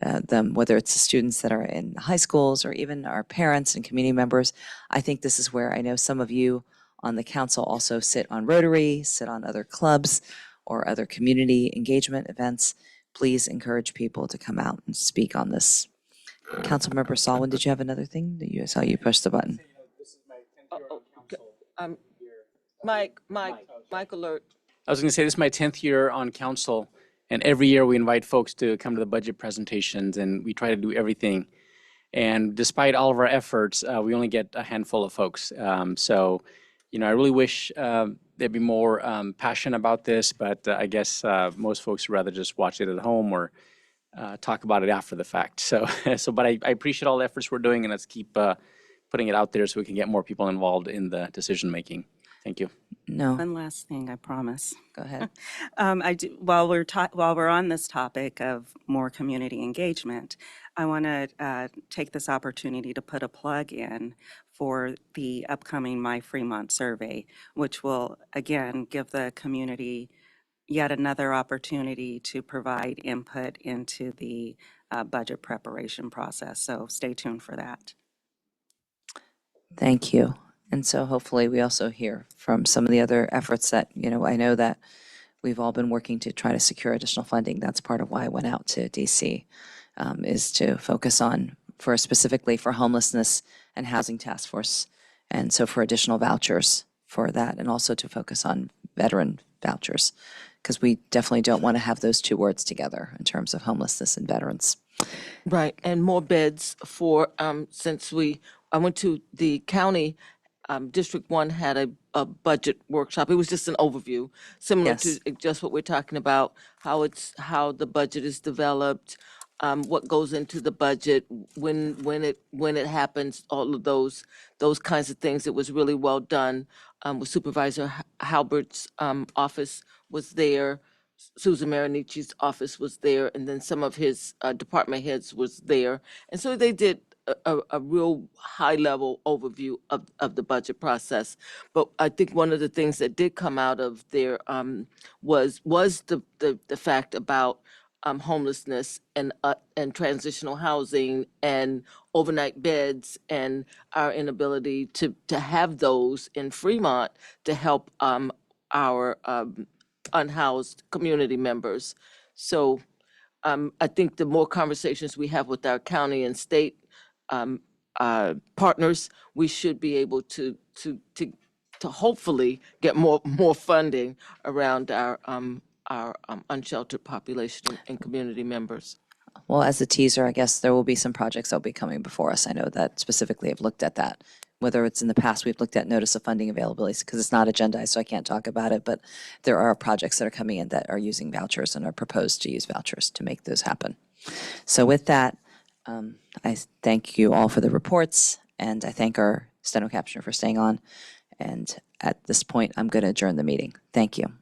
them, whether it's the students that are in high schools or even our parents and community members. I think this is where I know some of you on the council also sit on Rotary, sit on other clubs or other community engagement events. Please encourage people to come out and speak on this. Councilmember Salwin, did you have another thing? I saw you push the button. Mike alert. I was going to say, this is my 10th year on council, and every year we invite folks to come to the budget presentations, and we try to do everything. And despite all of our efforts, we only get a handful of folks. So, I really wish there'd be more passion about this, but I guess most folks would rather just watch it at home or talk about it after the fact. So, but I appreciate all the efforts we're doing, and let's keep putting it out there so we can get more people involved in the decision making. Thank you. No, One last thing, I promise. go ahead. While we're on this topic of more community engagement, I want to take this opportunity to put a plug in for the upcoming My Fremont survey, which will again give the community yet another opportunity to provide input into the budget preparation process. So stay tuned for that. Thank you. And so hopefully we also hear from some of the other efforts that, I know that we've all been working to try to secure additional funding. That's part of why I went out to DC, is to focus on, specifically for homelessness and housing task force. And so for additional vouchers for that, and also to focus on veteran vouchers, because we definitely don't want to have those 2 words together in terms of homelessness and veterans. Right, and more beds for, since I went to the county, District 1 had a budget workshop. It was just an overview, similar Yes. to just what we're talking about, how the budget is developed, what goes into the budget, when it happens, all of those kinds of things. It was really well done. With Supervisor Halbert's office was there. Susan Marinici's office was there, and then some of his department heads was there. And so they did a real high-level overview of the budget process. But I think one of the things that did come out of there was the fact about homelessness and transitional housing and overnight beds, and our inability to have those in Fremont to help our unhoused community members. So I think the more conversations we have with our county and state partners, we should be able to hopefully get more funding around our unsheltered population and community members. Well, as a teaser, I guess there will be some projects that will be coming before us. I know that specifically I've looked at that. Whether it's in the past, we've looked at notice of funding availabilities, because it's not agendized, so I can't talk about it, but there are projects that are coming in that are using vouchers and are proposed to use vouchers to make those happen. So with that, I thank you all for the reports, and I thank our steno captioner for staying on. And at this point, I'm going to adjourn the meeting. Thank you.